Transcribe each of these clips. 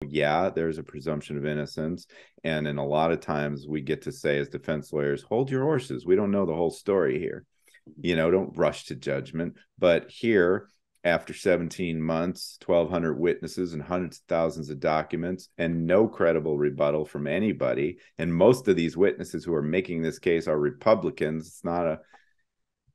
yeah, there's a presumption of innocence. And in a lot of times we get to say as defense lawyers, hold your horses. We don't know the whole story here. Don't rush to judgment. But here, after 17 months, 1,200 witnesses and hundreds of thousands of documents and no credible rebuttal from anybody, and most of these witnesses who are making this case are Republicans. It's not a,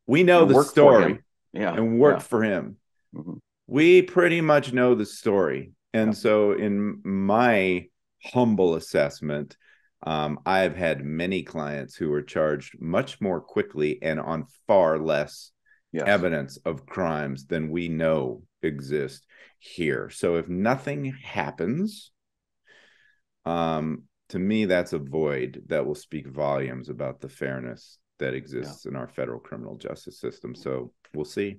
we know the story and worked for him. Mm-hmm. We pretty much know the story. And so in my humble assessment, I've had many clients who were charged much more quickly and on far less evidence of crimes than we know exist here. So if nothing happens, to me, that's a void that will speak volumes about the fairness that exists in our federal criminal justice system. So we'll see.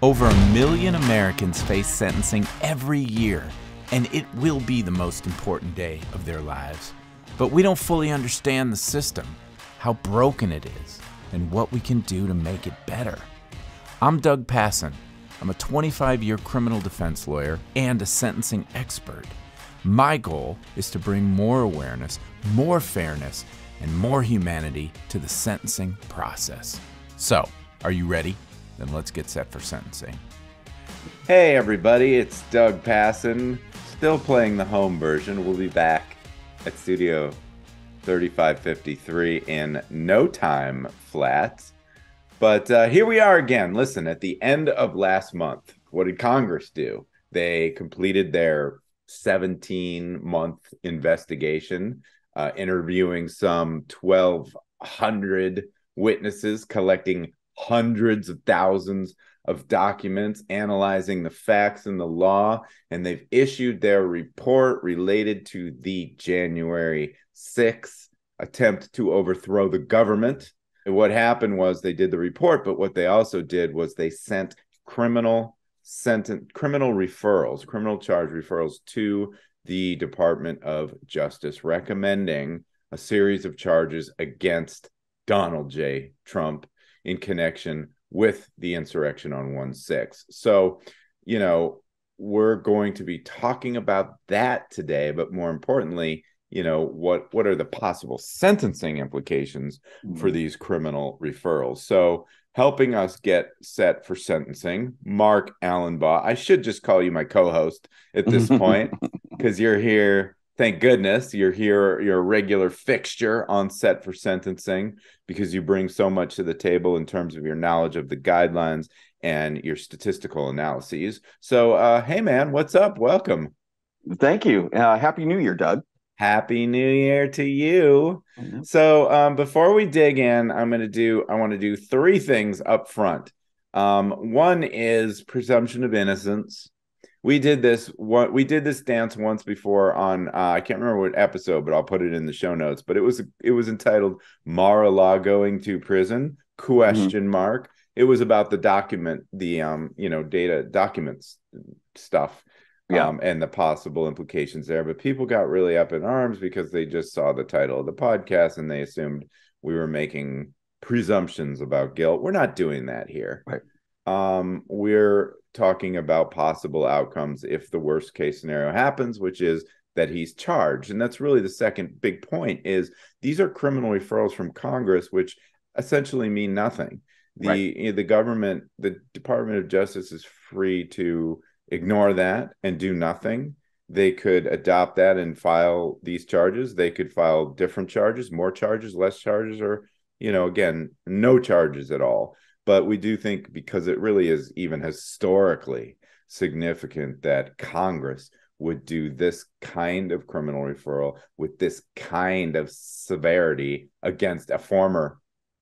Over 1 million Americans face sentencing every year, and it will be the most important day of their lives. But we don't fully understand the system, how broken it is, and what we can do to make it better. I'm Doug Passon. I'm a 25-year criminal defense lawyer and a sentencing expert. My goal is to bring more awareness, more fairness, and more humanity to the sentencing process. So, are you ready? Then let's get set for sentencing. Hey everybody, it's Doug Passon, still playing the home version. We'll be back at Studio 3553 in no time flat. But here we are again. Listen, at the end of last month, what did Congress do? They completed their 17-month investigation, interviewing some 1,200 witnesses, collecting hundreds of thousands of documents, analyzing the facts and the law, and they've issued their report related to the January 6th attempt to overthrow the government. And what happened was they did the report, but what they also did was they sent criminal charge referrals to the Department of Justice, recommending a series of charges against Donald J. Trump in connection with the insurrection on 1/6. So, we're going to be talking about that today, but more importantly, what are the possible sentencing implications for these criminal referrals? So helping us get set for sentencing, Mark Allenbaugh. I should just call you my co-host at this point because you're here. Thank goodness you're here. You're a regular fixture on Set for Sentencing because you bring so much to the table in terms of your knowledge of the guidelines and your statistical analyses. So, hey, man, what's up? Welcome. Thank you. Happy New Year, Doug. Happy New Year to you. Mm-hmm. So before we dig in, I want to do three things up front. One is presumption of innocence. We did this dance once before on I can't remember what episode, but I'll put it in the show notes. But it was entitled Mar-a-Lagoing to Prison ? It was about the data documents stuff. And the possible implications there. But people got really up in arms because they just saw the title of the podcast and they assumed we were making presumptions about guilt. We're not doing that here. Right. We're talking about possible outcomes if the worst case scenario happens, which is that he's charged. And that's really the second big point is these are criminal referrals from Congress, which essentially mean nothing. The government, the Department of Justice is free to ignore that and do nothing. They could adopt that and file these charges. They could file different charges, more charges, less charges, or, again, no charges at all. But we do think because it really is even historically significant that Congress would do this kind of criminal referral with this kind of severity against a former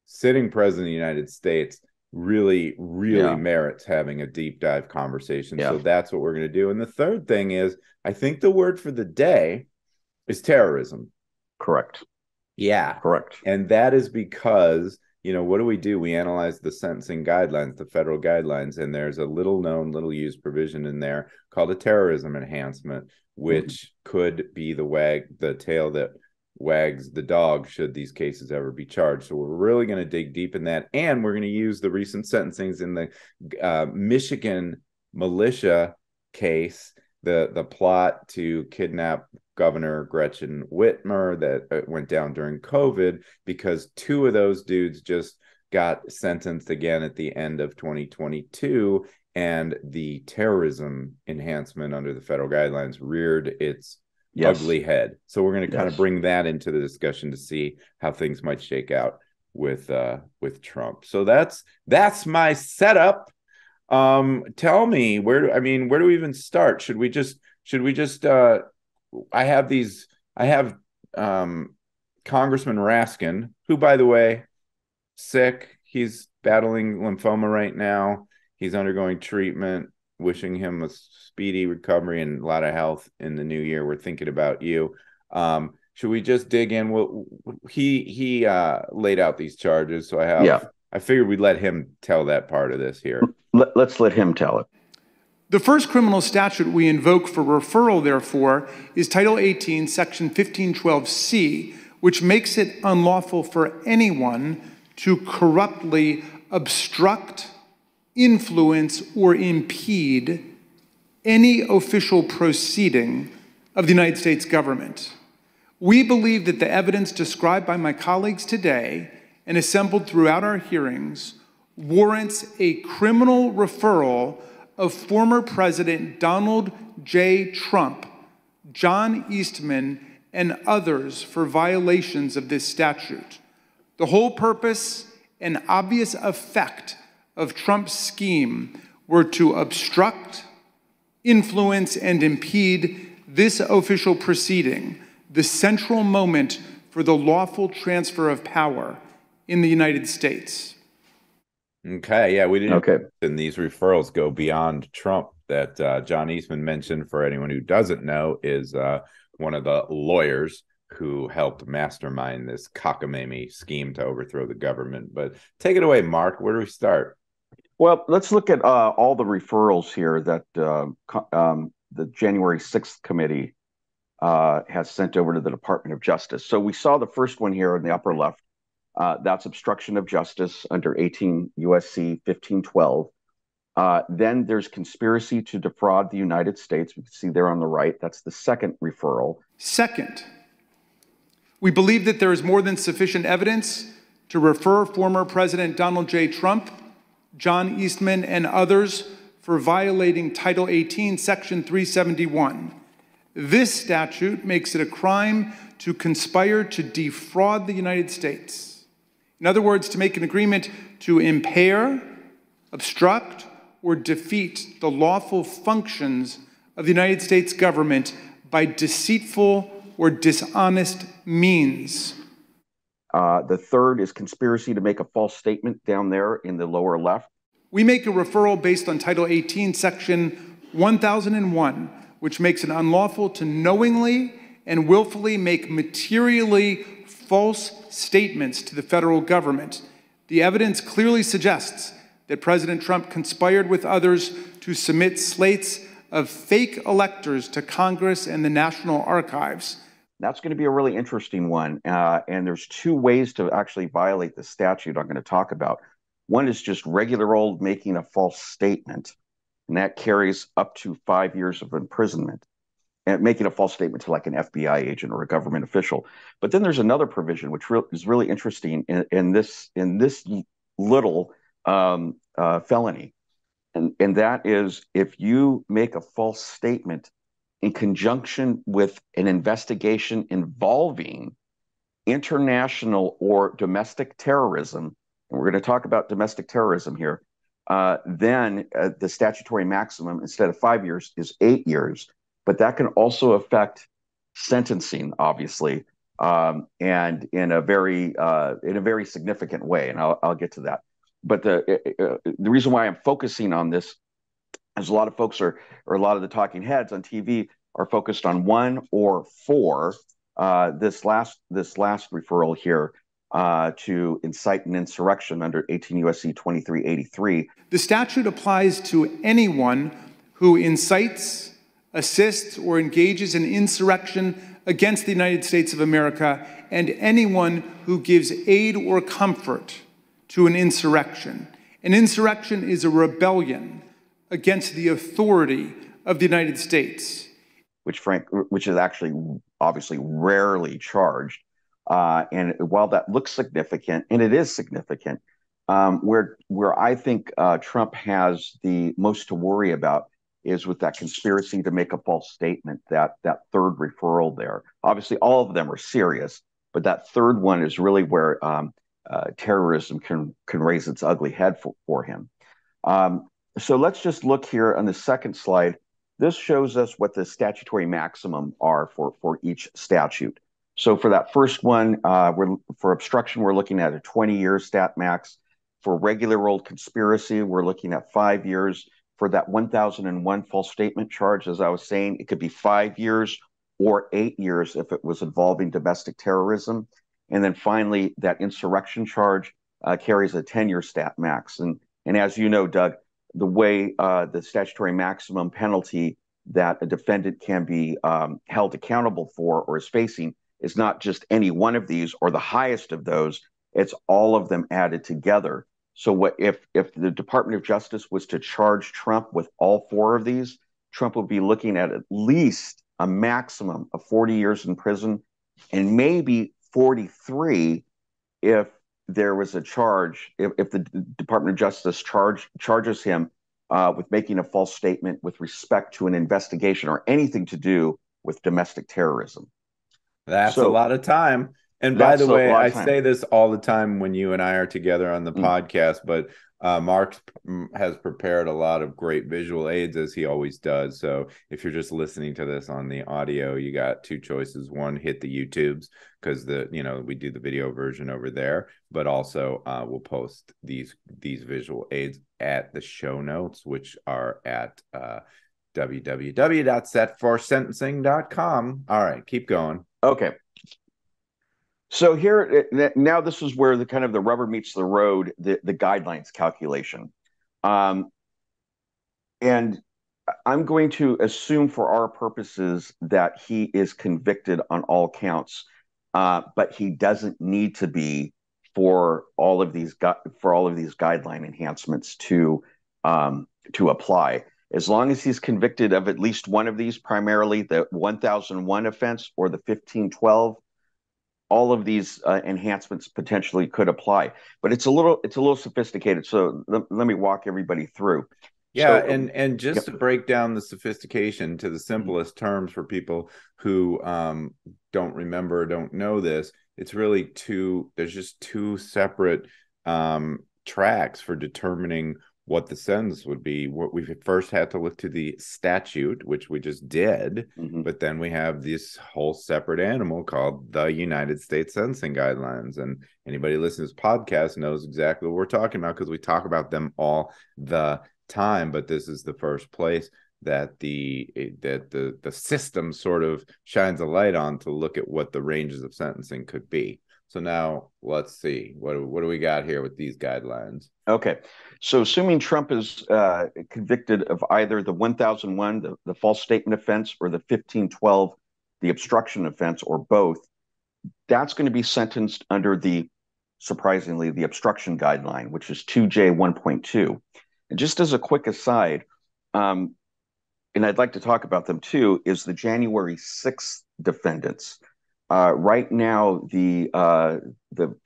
sitting president of the United States really merits having a deep dive conversation. So that's what we're going to do. And the third thing is, I think the word for the day is terrorism. Correct. Yeah. Correct. And that is because, what do? We analyze the sentencing guidelines, the federal guidelines, and there's a little known, little used provision in there called a terrorism enhancement, which could be the tail that wags the dog should these cases ever be charged. So we're really going to dig deep in that, and we're going to use the recent sentencings in the Michigan militia case the plot to kidnap Governor Gretchen Whitmer that went down during COVID, because two of those dudes just got sentenced again at the end of 2022, and the terrorism enhancement under the federal guidelines reared its ugly head. So we're going to kind of bring that into the discussion to see how things might shake out with Trump. So that's my setup. Tell me, where do we even start? Should we just I have Congressman Raskin, who, by the way, sick. He's battling lymphoma right now. He's undergoing treatment. Wishing him a speedy recovery and a lot of health in the new year. We're thinking about you. Should we just dig in? Well, he laid out these charges, so I figured we'd let him tell that part of this here. Let's let him tell it. The first criminal statute we invoke for referral, therefore, is Title 18, Section 1512C, which makes it unlawful for anyone to corruptly obstruct, influence, or impede any official proceeding of the United States government. We believe that the evidence described by my colleagues today and assembled throughout our hearings warrants a criminal referral of former President Donald J. Trump, John Eastman, and others for violations of this statute. The whole purpose and obvious effect of Trump's scheme were to obstruct, influence, and impede this official proceeding, the central moment for the lawful transfer of power in the United States. Okay, yeah, we didn't. Okay. And these referrals go beyond Trump. That John Eastman mentioned, for anyone who doesn't know, is one of the lawyers who helped mastermind this cockamamie scheme to overthrow the government. But take it away, Mark. Where do we start? Well, let's look at all the referrals here that the January 6th committee has sent over to the Department of Justice. So we saw the first one here in the upper left. That's obstruction of justice under 18 USC 1512. Then there's conspiracy to defraud the United States. We can see there on the right. That's the second referral. Second, we believe that there is more than sufficient evidence to refer former President Donald J. Trump, John Eastman, and others for violating Title 18, Section 371. This statute makes it a crime to conspire to defraud the United States. In other words, to make an agreement to impair, obstruct, or defeat the lawful functions of the United States government by deceitful or dishonest means. The third is conspiracy to make a false statement down there in the lower left. We make a referral based on Title 18, Section 1001, which makes it unlawful to knowingly and willfully make materially false statements to the federal government. The evidence clearly suggests that President Trump conspired with others to submit slates of fake electors to Congress and the National Archives. That's going to be a really interesting one. And there's two ways to actually violate the statute I'm going to talk about. One is just regular old making a false statement, and that carries up to 5 years of imprisonment. And making a false statement to like an FBI agent or a government official. But then there's another provision which is really interesting in this little felony, and that is if you make a false statement in conjunction with an investigation involving international or domestic terrorism, and we're going to talk about domestic terrorism here, then the statutory maximum instead of 5 years is 8 years. But that can also affect sentencing, obviously, and in a very significant way. And I'll get to that. But the reason why I'm focusing on this is a lot of folks or a lot of the talking heads on TV are focused on 1 or 4. This last referral here to incite an insurrection under 18 U.S.C. 2383. The statute applies to anyone who incites, assists, or engages in insurrection against the United States of America, and anyone who gives aid or comfort to an insurrection. An insurrection is a rebellion against the authority of the United States. Which is actually obviously rarely charged. And while that looks significant, and it is significant, where I think Trump has the most to worry about is with that conspiracy to make a false statement, that third referral there. Obviously, all of them are serious, but that third one is really where terrorism can raise its ugly head for him. So let's just look here on the second slide. This shows us what the statutory maximum are for each statute. So for that first one, for obstruction, we're looking at a 20-year stat max. For regular old conspiracy, we're looking at 5 years. For that 1001 false statement charge, as I was saying, it could be 5 years or 8 years if it was involving domestic terrorism. And then finally, that insurrection charge carries a 10-year stat max. And as you know, Doug, the way the statutory maximum penalty that a defendant can be held accountable for or is facing is not just any one of these or the highest of those, it's all of them added together. So what if the Department of Justice was to charge Trump with all four of these, Trump would be looking at least a maximum of 40 years in prison and maybe 43 if there was a charge, if the Department of Justice charges him with making a false statement with respect to an investigation or anything to do with domestic terrorism. That's a lot of time. And by the way, I say this all the time when you and I are together on the podcast, but Mark has prepared a lot of great visual aids, as he always does. So if you're just listening to this on the audio, you got two choices. One, hit the YouTubes, because we do the video version over there, but also we'll post these visual aids at the show notes, which are at www.setforsentencing.com. All right, keep going. Okay. So here, now this is where the kind of the rubber meets the road, the guidelines calculation. And I'm going to assume for our purposes that he is convicted on all counts, but he doesn't need to be for all of these guideline enhancements to apply. As long as he's convicted of at least one of these, primarily the 1001 offense or the 1512, all of these enhancements potentially could apply, but it's a little sophisticated. So let me walk everybody through. Yeah, so, and just to break down the sophistication to the simplest terms for people who don't remember, don't know this, it's really there's just two separate tracks for determining what the sentence would be. What we first had to look to the statute, which we just did, but then we have this whole separate animal called the United States Sentencing Guidelines. And anybody listening to this podcast knows exactly what we're talking about, because we talk about them all the time. But this is the first place that the system sort of shines a light on to look at what the ranges of sentencing could be. So now let's see, what do we got here with these guidelines? Okay, so assuming Trump is convicted of either the 1001, the false statement offense, or the 1512, the obstruction offense, or both, that's going to be sentenced under surprisingly, the obstruction guideline, which is 2J 1.2. And just as a quick aside, and I'd like to talk about them too, is the January 6th defendants. Right now, the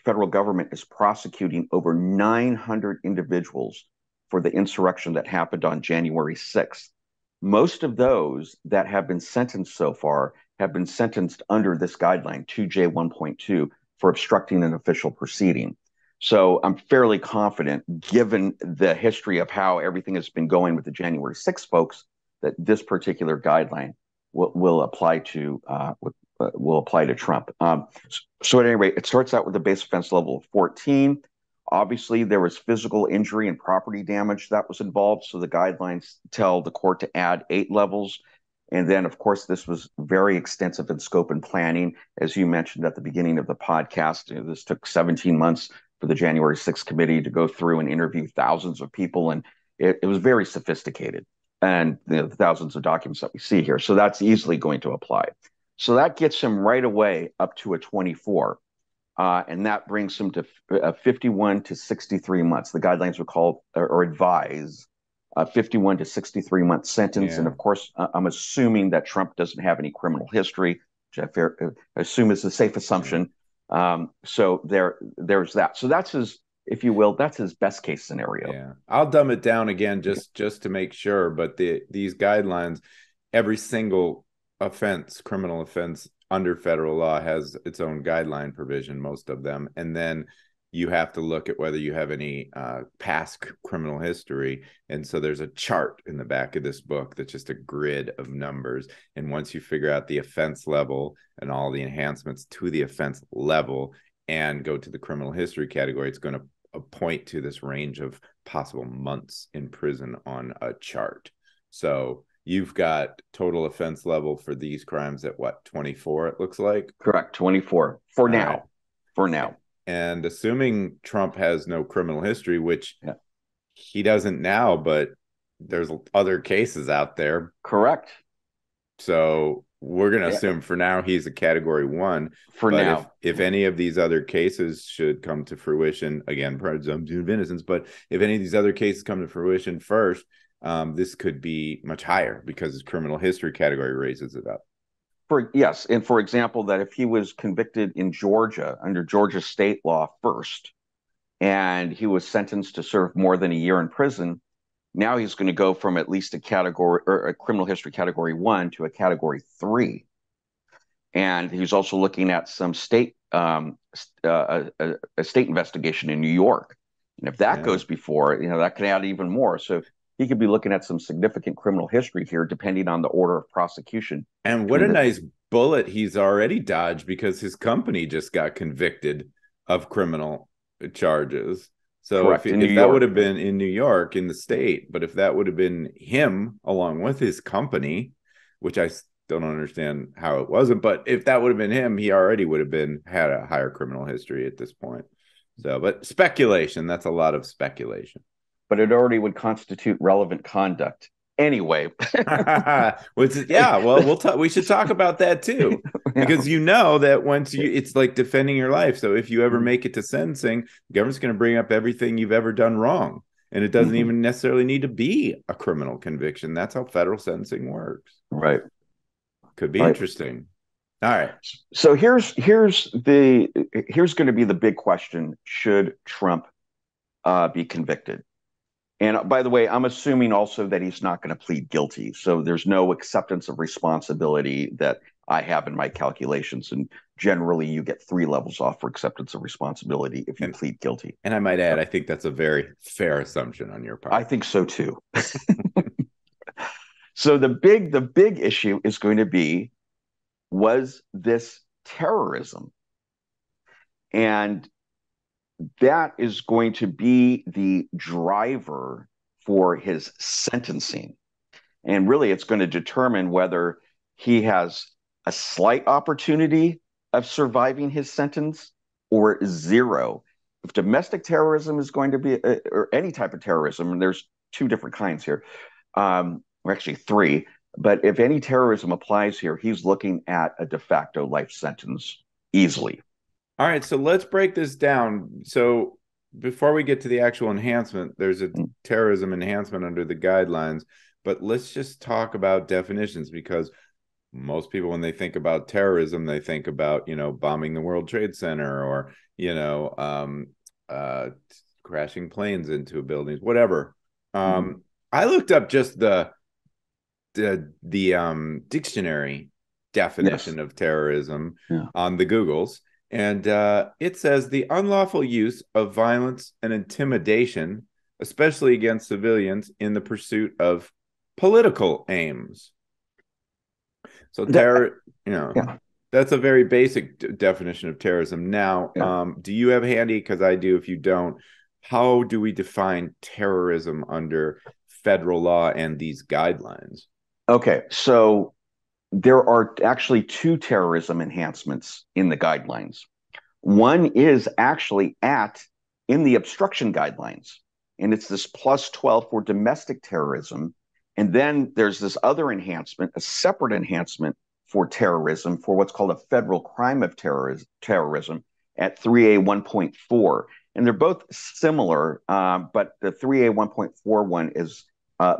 federal government is prosecuting over 900 individuals for the insurrection that happened on January 6th. Most of those that have been sentenced so far have been sentenced under this guideline, 2J 1.2, for obstructing an official proceeding. So I'm fairly confident, given the history of how everything has been going with the January 6th folks, that this particular guideline will apply to Trump. So at any rate, it starts out with a base offense level of 14. Obviously, there was physical injury and property damage that was involved, so the guidelines tell the court to add 8 levels. And then, of course, this was very extensive in scope and planning. As you mentioned at the beginning of the podcast, this took 17 months for the January 6th committee to go through and interview thousands of people, and it was very sophisticated. And the thousands of documents that we see here. So that's easily going to apply. So that gets him right away up to a 24. And that brings him to 51 to 63 months. The guidelines are called or advise a 51 to 63 month sentence. Yeah. And of course, I'm assuming that Trump doesn't have any criminal history, which I assume is a safe assumption. So there's that. So that's his, if you will, that's his best case scenario. Yeah, I'll dumb it down again just to make sure. But these guidelines, every single offense, criminal offense under federal law has its own guideline provision, most of them. And then you have to look at whether you have any past criminal history. And so there's a chart in the back of this book that's just a grid of numbers. And once you figure out the offense level and all the enhancements to the offense level and go to the criminal history category, it's going to point to this range of possible months in prison on a chart. So you've got total offense level for these crimes at what, 24, it looks like? Correct, 24 for now. Right. For now. And assuming Trump has no criminal history, which he doesn't now, but there's other cases out there. Correct. So we're going to assume for now he's a category 1. For but now. If any of these other cases should come to fruition, again, presumption of innocence, but if any of these other cases come to fruition first, this could be much higher because his criminal history category raises it up. Yes. And for example, that if he was convicted in Georgia under Georgia state law first, and he was sentenced to serve more than a year in prison, now he's going to go from at least a category or a criminal history category 1 to a category 3. And he's also looking at some state a state investigation in New York. And if that goes before, that could add even more. So he could be looking at some significant criminal history here, depending on the order of prosecution. And what a nice bullet he's already dodged, because his company just got convicted of criminal charges. So if that would have been in New York, in the state, but if that would have been him along with his company, which I don't understand how it wasn't, but if that would have been him, he already would have had a higher criminal history at this point. So, but speculation, that's a lot of speculation. But it already would constitute relevant conduct anyway. We should talk about that too, because that once it's like defending your life. So if you ever make it to sentencing, the government's going to bring up everything you've ever done wrong, and it doesn't even necessarily need to be a criminal conviction. That's how federal sentencing works. Right. Could be interesting. All right. So here's going to be the big question: should Trump be convicted? And by the way, I'm assuming also that he's not going to plead guilty. So there's no acceptance of responsibility that I have in my calculations. And generally, you get 3 levels off for acceptance of responsibility if you plead guilty. And I might add, I think that's a very fair assumption on your part. I think so too. So the big issue is going to be, was this terrorism? And that is going to be the driver for his sentencing. And really, it's going to determine whether he has a slight opportunity of surviving his sentence or 0. If domestic terrorism is going to be, or any type of terrorism, and there's 2 different kinds here, or actually 3, but if any terrorism applies here, he's looking at a de facto life sentence easily. All right, so let's break this down. So before we get to the actual enhancement, there's a terrorism enhancement under the guidelines, but let's just talk about definitions, because most people, when they think about terrorism, they think about, bombing the World Trade Center or, crashing planes into buildings, whatever. I looked up just the dictionary definition of terrorism on the Googles. And it says the unlawful use of violence and intimidation, especially against civilians, in the pursuit of political aims. So that's a very basic definition of terrorism. Now, do you have handy? Because I do. If you don't, how do we define terrorism under federal law and these guidelines? Okay, so there are actually 2 terrorism enhancements in the guidelines. One is actually in the obstruction guidelines, and it's this plus 12 for domestic terrorism. And then there's this other enhancement, a separate enhancement for terrorism, for what's called a federal crime of terrorism at 3A 1.4. And they're both similar, but the 3A 1.4 one is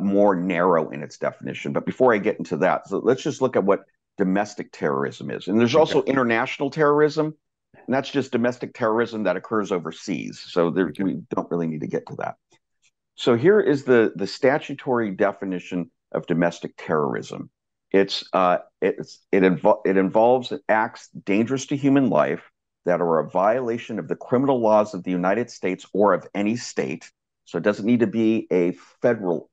more narrow in its definition. But before I get into that, so let's just look at what domestic terrorism is. And there's also international terrorism, and that's just domestic terrorism that occurs overseas. So we don't really need to get to that. So here is the statutory definition of domestic terrorism. It involves acts dangerous to human life that are a violation of the criminal laws of the United States or of any state. So it doesn't need to be a federal.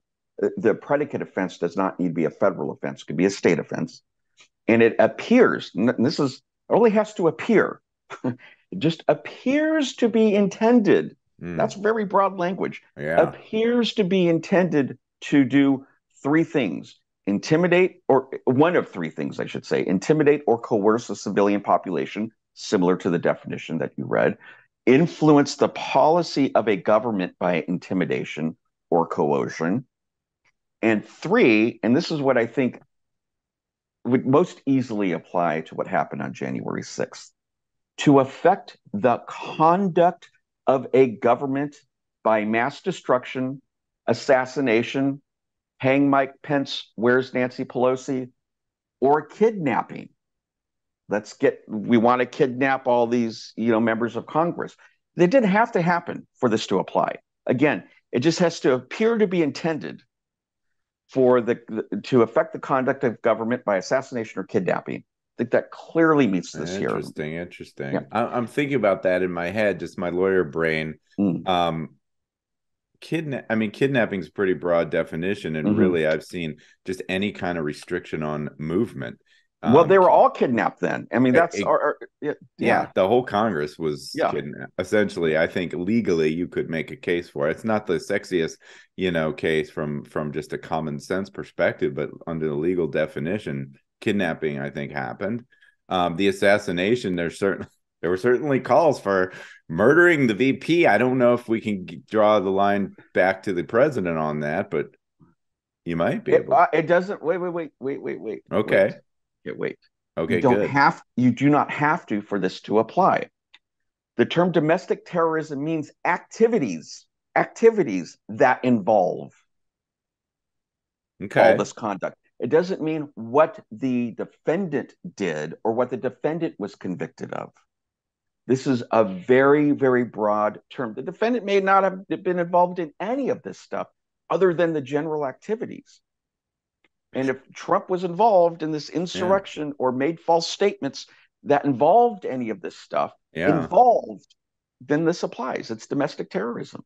The predicate offense does not need to be a federal offense. It could be a state offense. And it appears, and this is, it only has to appear. It just appears to be intended. That's very broad language. Appears to be intended to do three things: intimidate, or one of three things, I should say: intimidate or coerce a civilian population, similar to the definition that you read; influence the policy of a government by intimidation or coercion; and three, and this is what I think would most easily apply to what happened on January 6th, to affect the conduct of a government by mass destruction, assassination, hang Mike Pence, where's Nancy Pelosi, or kidnapping. We want to kidnap all these, members of Congress. They didn't have to happen for this to apply. Again, it just has to appear to be intended to affect the conduct of government by assassination or kidnapping. I think that clearly meets this here. Interesting. Yeah. I'm thinking about that in my head, just my lawyer brain. Kidnapping is a pretty broad definition, and really I've seen just any kind of restriction on movement. Well, they were all kidnapped then. I mean, that's the whole Congress was kidnapped. Essentially, I think legally you could make a case for it. It's not the sexiest, case from just a common sense perspective, but under the legal definition, kidnapping, I think, happened. The assassination, there were certainly calls for murdering the VP. I don't know if we can draw the line back to the president on that, but you might be able. It doesn't. Wait. Okay. Wait. Okay, you do not have to for this to apply. The term domestic terrorism means activities that involve all this conduct. It doesn't mean what the defendant did or what the defendant was convicted of. This is a very, very broad term. The defendant may not have been involved in any of this stuff other than the general activities. And if Trump was involved in this insurrection or made false statements that involved any of this stuff, then this applies. It's domestic terrorism.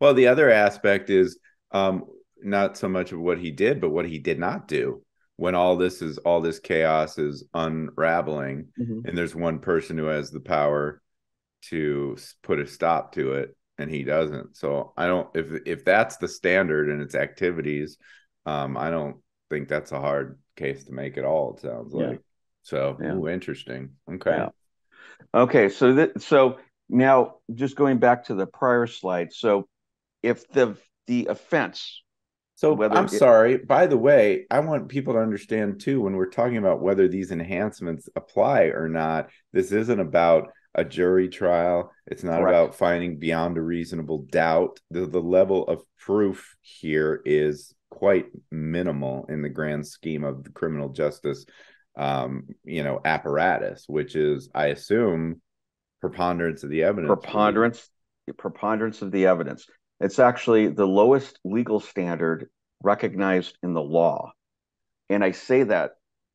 Well, the other aspect is not so much of what he did, but what he did not do. When all this chaos is unraveling, and there's one person who has the power to put a stop to it, and he doesn't. So I don't. If that's the standard and its activities, I don't think that's a hard case to make at all. It sounds like. So interesting. Okay. Yeah. Okay. So now just going back to the prior slide. So if the offense. So I'm sorry, by the way, I want people to understand too, when we're talking about whether these enhancements apply or not, this isn't about a jury trial. It's not about finding beyond a reasonable doubt. The level of proof here is quite minimal in the grand scheme of the criminal justice, apparatus, which is, I assume, preponderance of the evidence. Preponderance of the evidence. It's actually the lowest legal standard recognized in the law. And I say that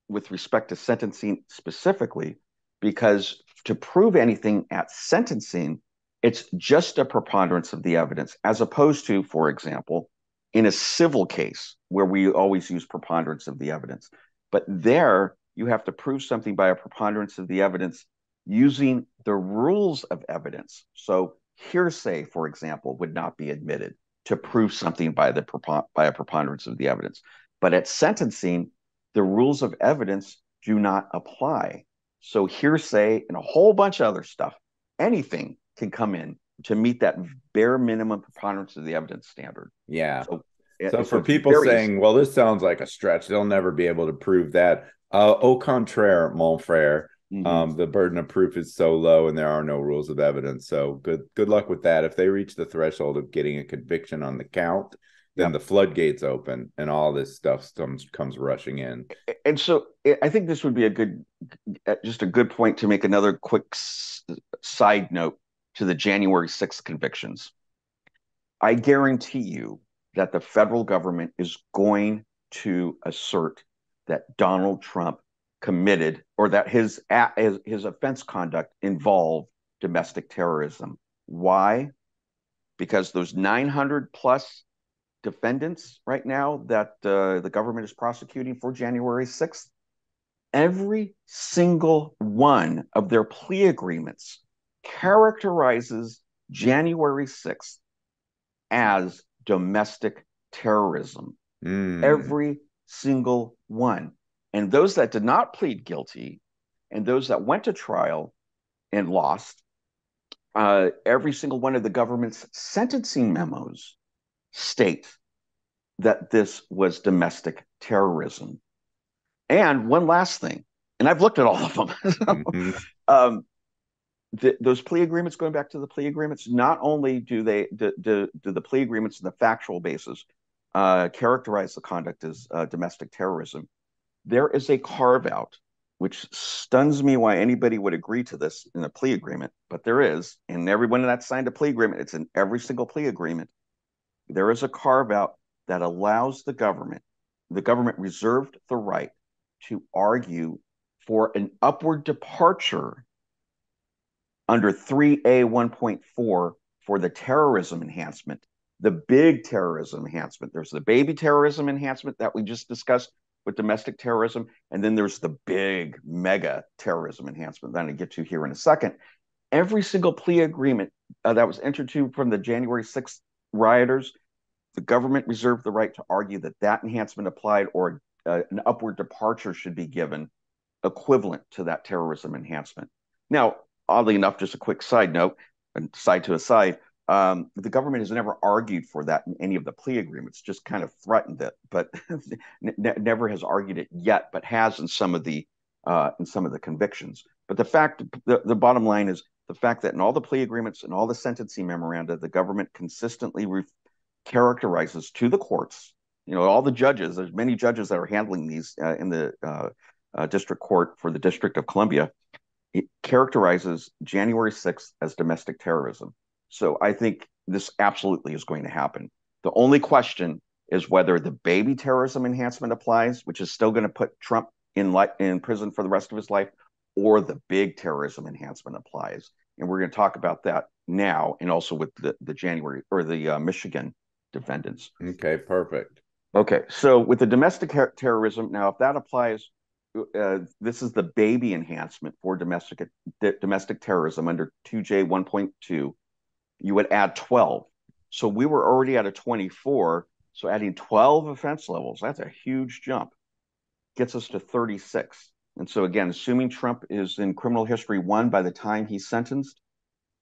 with respect to sentencing specifically, because to prove anything at sentencing, it's just a preponderance of the evidence, as opposed to, for example, in a civil case where we always use preponderance of the evidence. But there, you have to prove something by a preponderance of the evidence using the rules of evidence. So hearsay, for example, would not be admitted to prove something by a preponderance of the evidence. But at sentencing, the rules of evidence do not apply. So hearsay and a whole bunch of other stuff, anything can come in to meet that bare minimum preponderance of the evidence standard. Yeah. So for people saying, well, this sounds like a stretch, they'll never be able to prove that. Au contraire, mon frère. The burden of proof is so low and there are no rules of evidence. So good luck with that. If they reach the threshold of getting a conviction on the count, then the floodgates open and all this stuff comes rushing in. And so I think this would be just a good point to make another quick side note to the January 6th convictions. I guarantee you that the federal government is going to assert that Donald Trump committed, or that his offense conduct involved domestic terrorism. Why? Because those 900 plus defendants right now that the government is prosecuting for January 6th, every single one of their plea agreements characterizes January 6th as domestic terrorism. Every single one. And those that did not plead guilty and those that went to trial and lost, every single one of the government's sentencing memos state that this was domestic terrorism. And one last thing, and I've looked at all of them. Those plea agreements, going back to the plea agreements, not only do the plea agreements on the factual basis characterize the conduct as domestic terrorism, there is a carve out, which stuns me why anybody would agree to this in a plea agreement, but there is, and everyone that signed a plea agreement, it's in every single plea agreement. There is a carve out that allows the government reserved the right to argue for an upward departure under 3A 1.4 for the terrorism enhancement, the big terrorism enhancement. There's the baby terrorism enhancement that we just discussed with domestic terrorism, and then there's the big mega terrorism enhancement that I'm going to get to here in a second. Every single plea agreement that was entered to from the January 6th rioters, the government reserved the right to argue that enhancement applied, or an upward departure should be given equivalent to that terrorism enhancement. Now, oddly enough, just a quick side note, and side to a side, the government has never argued for that in any of the plea agreements, just kind of threatened it, but never has argued it yet, but has in some of the convictions. But the bottom line is the fact that in all the plea agreements and all the sentencing memoranda, the government consistently characterizes to the courts, all the judges, there's many judges that are handling these in the district court for the District of Columbia, it characterizes January 6th as domestic terrorism. So I think this absolutely is going to happen. The only question is whether the baby terrorism enhancement applies, which is still going to put Trump in prison for the rest of his life, or the big terrorism enhancement applies. And we're going to talk about that now, and also with the January or the Michigan defendants. Okay, perfect. Okay, so with the domestic terrorism, now if that applies, this is the baby enhancement for domestic terrorism under 2J 1.2. You would add 12. So we were already at a 24. So adding 12 offense levels, that's a huge jump. Gets us to 36. And so again, assuming Trump is in criminal history 1 by the time he's sentenced,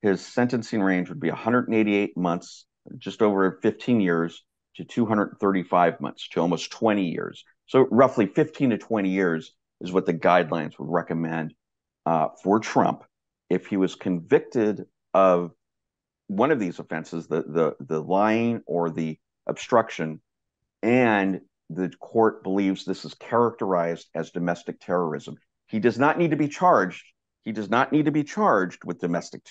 his sentencing range would be 188 months, just over 15 years, to 235 months, to almost 20 years. So roughly 15 to 20 years is what the guidelines would recommend for Trump if he was convicted of one of these offenses, the lying or the obstruction, and the court believes this is characterized as domestic terrorism. He does not need to be charged. He does not need to be charged with domestic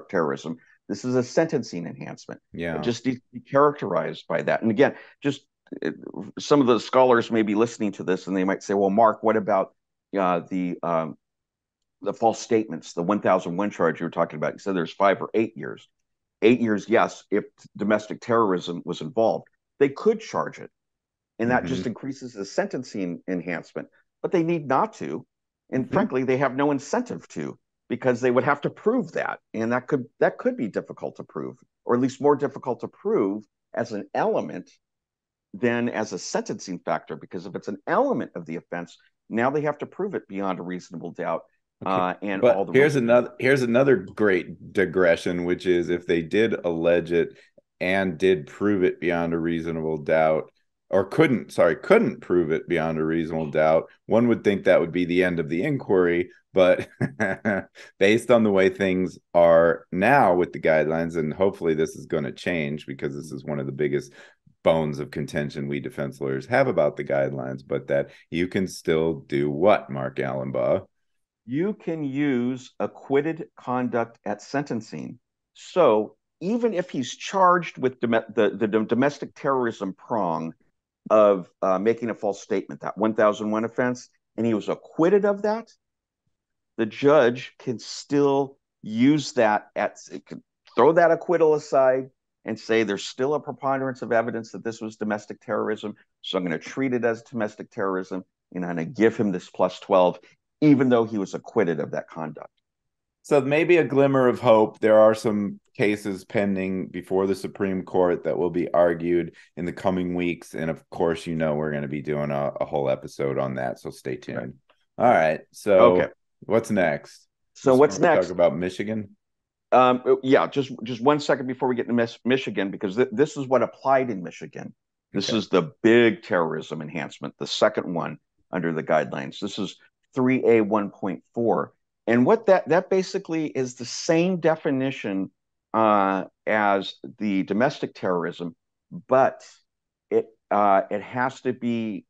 terrorism. This is a sentencing enhancement. Yeah. It just needs to be characterized by that. And again, some of the scholars may be listening to this and they might say, well, Mark, what about the false statements, the 1001 charge you were talking about? You said there's 5 or 8 years. 8 years, yes, if domestic terrorism was involved. They could charge it, and that just increases the sentencing enhancement, but they need not to. And frankly, they have no incentive to, because they would have to prove that. And that could be difficult to prove, or at least more difficult to prove as an element than as a sentencing factor, because if it's an element of the offense, now they have to prove it beyond a reasonable doubt. And but all the here's another great digression, which is if they did allege it and did prove it beyond a reasonable doubt, or couldn't prove it beyond a reasonable doubt, one would think that would be the end of the inquiry. But based on the way things are now with the guidelines, and hopefully this is going to change, because this is one of the biggest bones of contention we defense lawyers have about the guidelines, but that you can still do what, Mark Allenbaugh? You can use acquitted conduct at sentencing. So even if he's charged with the domestic terrorism prong of making a false statement, that 1001 offense, and he was acquitted of that, the judge can still use that throw that acquittal aside and say there's still a preponderance of evidence that this was domestic terrorism, so I'm going to treat it as domestic terrorism, and I'm going to give him this plus 12, even though he was acquitted of that conduct. So maybe a glimmer of hope. There are some cases pending before the Supreme Court that will be argued in the coming weeks. And of course, we're going to be doing a whole episode on that. So stay tuned. Right. All right. So what's next? So what's next? Talk about Michigan? Yeah, just 1 second before we get to Michigan, because this is what applied in Michigan. This is the big terrorism enhancement, the second one under the guidelines. This is 3A 1.4. And what that basically is the same definition as the domestic terrorism, but it has to be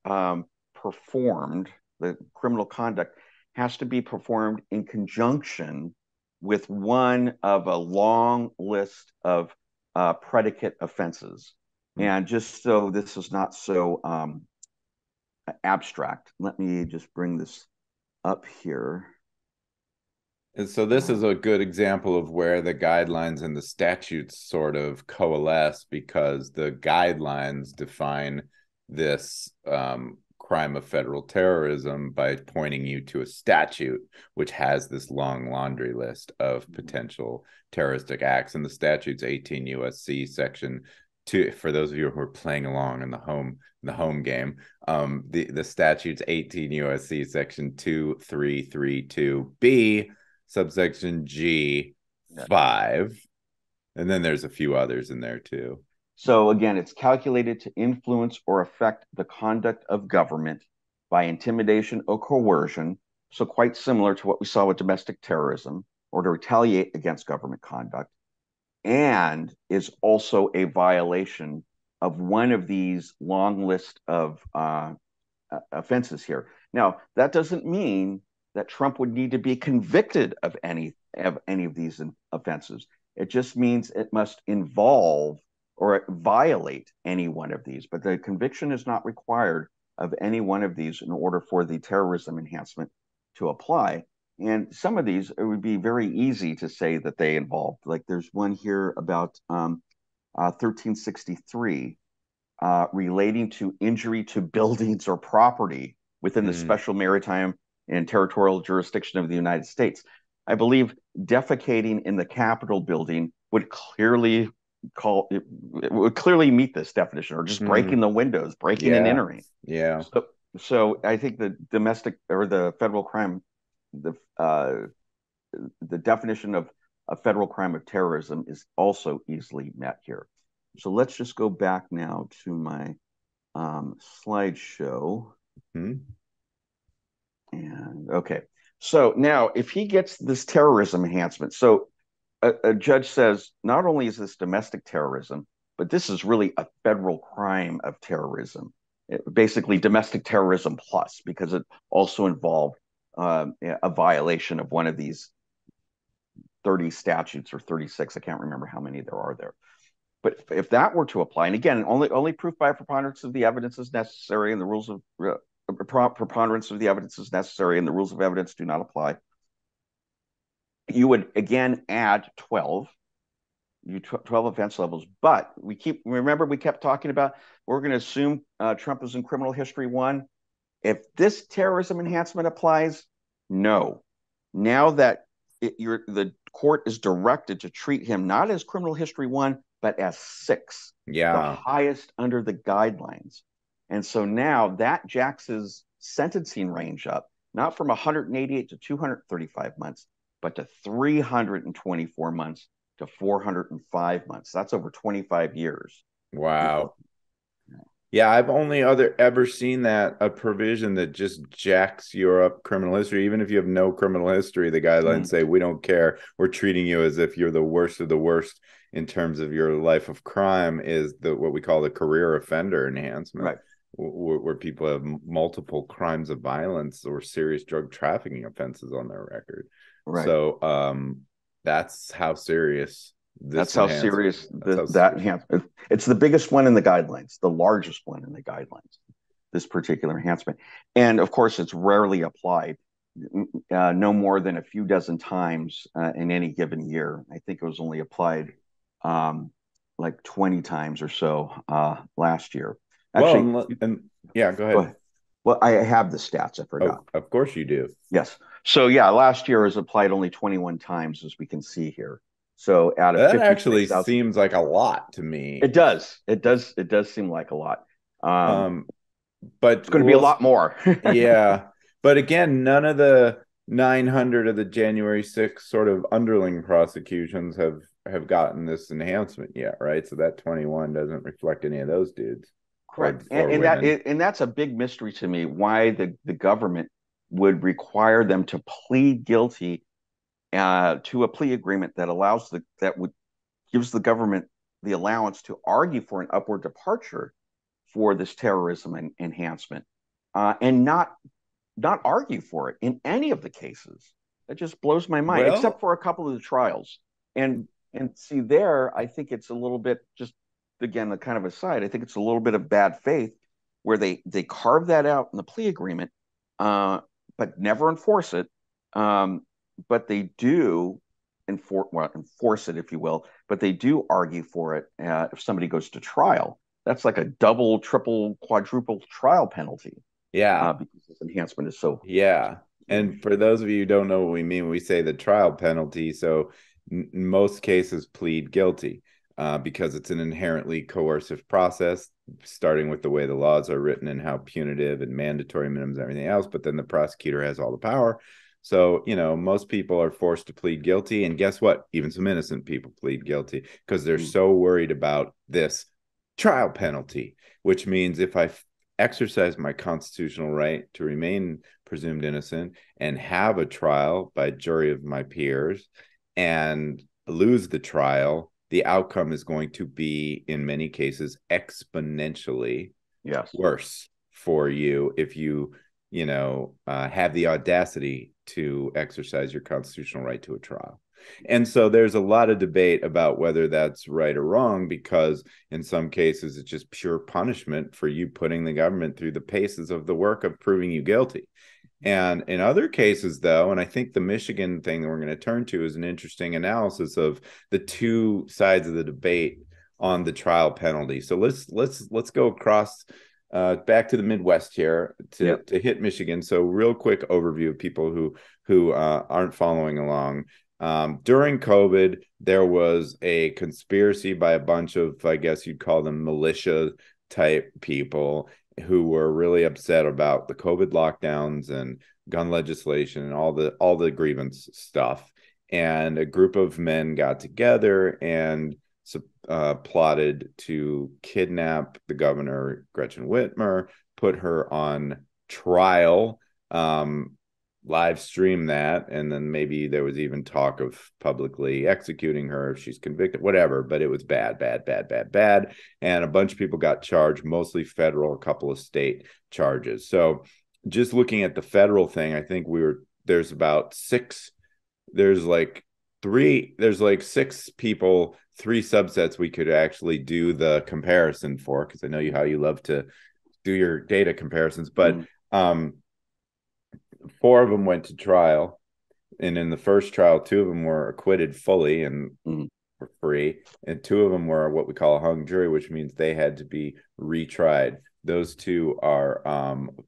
performed. The criminal conduct has to be performed in conjunction with one of a long list of predicate offenses. And just so this is not so abstract, let me just bring this up here. And so this is a good example of where the guidelines and the statutes sort of coalesce, because the guidelines define this crime of federal terrorism by pointing you to a statute which has this long laundry list of potential terroristic acts. And the statute's 18 USC section 2. For those of you who are playing along in the home game, the statute's 18 USC section 2332B, subsection G 5, and then there's a few others in there too. So again, it's calculated to influence or affect the conduct of government by intimidation or coercion. So quite similar to what we saw with domestic terrorism, or to retaliate against government conduct, and is also a violation of one of these long list of offenses here. Now, that doesn't mean that Trump would need to be convicted of any of these offenses. It just means it must involve or violate any one of these. But the conviction is not required of any one of these in order for the terrorism enhancement to apply. And some of these, it would be very easy to say that they involved. Like there's one here about 1363 relating to injury to buildings or property within the special maritime and territorial jurisdiction of the United States. I believe defecating in the Capitol building would clearly meet this definition, or just breaking the windows, breaking and entering. Yeah. So I think the domestic or the federal crime, the definition of a federal crime of terrorism is also easily met here. So let's just go back now to my slideshow. And okay, so now if he gets this terrorism enhancement, so a judge says, not only is this domestic terrorism, but this is really a federal crime of terrorism. Basically domestic terrorism plus, because it also involved a violation of one of these 30 statutes or 36. I can't remember how many there are there. But if that were to apply, and again, only proof by preponderance of the evidence is necessary, and the rules of preponderance of the evidence is necessary, and the rules of evidence do not apply, you would again add 12 offense levels. But we kept talking about, we're going to assume Trump is in criminal history 1. If this terrorism enhancement applies, no. Now that the court is directed to treat him not as criminal history 1, but as 6, the highest under the guidelines. And so now that jacks his sentencing range up, not from 188 to 235 months, but to 324 months to 405 months. That's over 25 years. Wow. Yeah, I've only ever seen that a provision that just jacks your up criminal history. Even if you have no criminal history, the guidelines say we don't care. We're treating you as if you're the worst of the worst in terms of your life of crime. Is the what we call the career offender enhancement, Right. where people have multiple crimes of violence or serious drug trafficking offenses on their record. Right. So that's how serious That's this how enhancement. serious that enhancement. It's the biggest one in the guidelines, the largest one in the guidelines, this particular enhancement. And of course, it's rarely applied, no more than a few dozen times in any given year. I think it was only applied like 20 times or so last year. Actually, well, and yeah, go go ahead. ahead. Well, I have the stats. I forgot. Oh, of course you do. Yes. So yeah, last year was applied only 21 times, as we can see here. So out of That actually 56,000, seems like a lot to me. it does. It does. It does seem like a lot. Um, but It's going to be a lot more. yeah. But again, none of the 900 of the January 6th sort of underling prosecutions have gotten this enhancement yet, right? So that 21 doesn't reflect any of those dudes. Correct. Or And that's a big mystery to me, why the government would require them to plead guilty to a plea agreement that gives the government the allowance to argue for an upward departure for this terrorism enhancement, and not argue for it in any of the cases. That just blows my mind, except for a couple of the trials. And see there, I think it's a little bit, just again, the kind of aside, I think it's a little bit of bad faith where they carve that out in the plea agreement, but never enforce it. But they do enforce it, if you will, but they do argue for it if somebody goes to trial. That's like a double, triple, quadruple trial penalty. Yeah. Because this enhancement is so. Yeah. And for those of you who don't know what we mean, we say the trial penalty. So most cases plead guilty because it's an inherently coercive process, starting with the way the laws are written and how punitive and mandatory minimums and everything else. But then the prosecutor has all the power. So, most people are forced to plead guilty. And guess what? Even some innocent people plead guilty because they're so worried about this trial penalty, which means if I exercise my constitutional right to remain presumed innocent and have a trial by jury of my peers and lose the trial, the outcome is going to be, in many cases, exponentially worse for you if you have the audacity to exercise your constitutional right to a trial. And so there's a lot of debate about whether that's right or wrong, because in some cases it's just pure punishment for you putting the government through the paces of the work of proving you guilty. And in other cases, though, and I think the Michigan thing that we're going to turn to is an interesting analysis of the two sides of the debate on the trial penalty. So let's go across back to the Midwest here to hit Michigan. So real quick overview of people who aren't following along. During COVID, there was a conspiracy by a bunch of, I guess you'd call them militia type people who were really upset about the COVID lockdowns and gun legislation and all the grievance stuff. And a group of men got together and plotted to kidnap the governor, Gretchen Whitmer, put her on trial, live stream that, and then maybe there was even talk of publicly executing her if she's convicted, whatever. But it was bad. And a bunch of people got charged, mostly federal, a couple of state charges. So just looking at the federal thing, I think there's like six people, three subsets we could actually do the comparison for, because I know how you love to do your data comparisons. But four of them went to trial, and in the first trial, two of them were acquitted fully and were free, and two of them were what we call a hung jury, which means they had to be retried. Those two are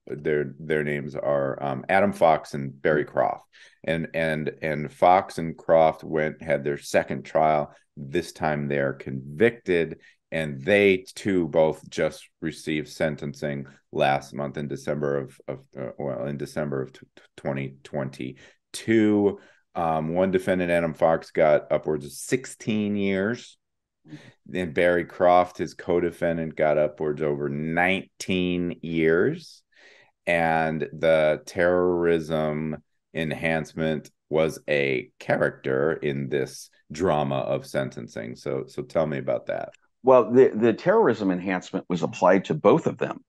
their names are Adam Fox and Barry Croft, and Fox and Croft had their second trial. This time they're convicted, and they too both just received sentencing last month in December of 2022. One defendant, Adam Fox, got upwards of 16 years Then Barry Croft, his co-defendant, got upwards over 19 years. And the Terrorism Enhancement was a character in this drama of sentencing. So tell me about that. Well, the terrorism enhancement was applied to both of them.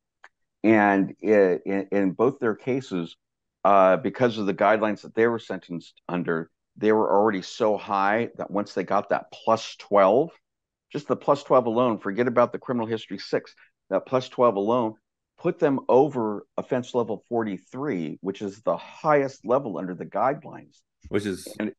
And in both their cases, because of the guidelines that they were sentenced under, they were already so high that once they got that plus 12, just the plus 12 alone, forget about the criminal history 6, that plus 12 alone put them over offense level 43, which is the highest level under the guidelines. Which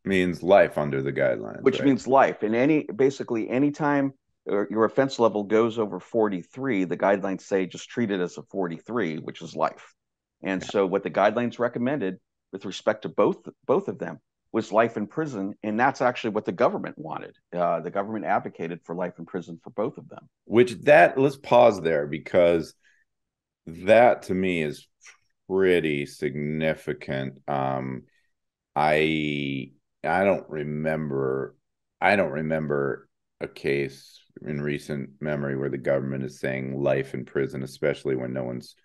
means life under the guidelines. Which means life. And basically anytime your offense level goes over 43, the guidelines say just treat it as a 43, which is life. And so what the guidelines recommended with respect to both of them was life in prison. And that's actually what the government wanted. The government advocated for life in prison for both of them. Let's pause there, because that to me is pretty significant. I don't remember a case in recent memory where the government is saying life in prison, especially when no one's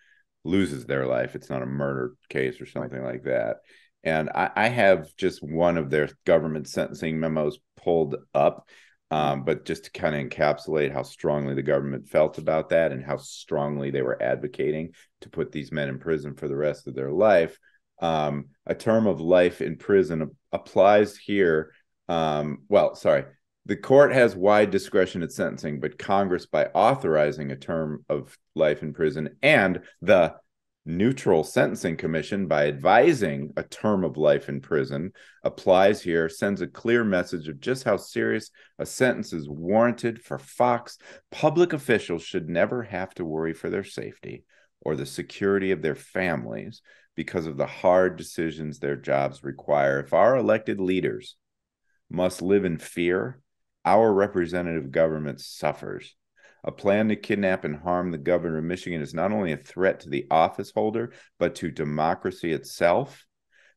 loses their life. It's not a murder case or something like that. And I have just one of their government sentencing memos pulled up, but just to kind of encapsulate how strongly the government felt about that and how strongly they were advocating to put these men in prison for the rest of their life. A term of life in prison applies here. The court has wide discretion at sentencing, but Congress, by authorizing a term of life in prison, and the Neutral Sentencing Commission, by advising a term of life in prison, applies here, sends a clear message of just how serious a sentence is warranted for Fox. Public officials should never have to worry for their safety or the security of their families because of the hard decisions their jobs require. If our elected leaders must live in fear, our representative government suffers. A plan to kidnap and harm the governor of Michigan is not only a threat to the office holder, but to democracy itself.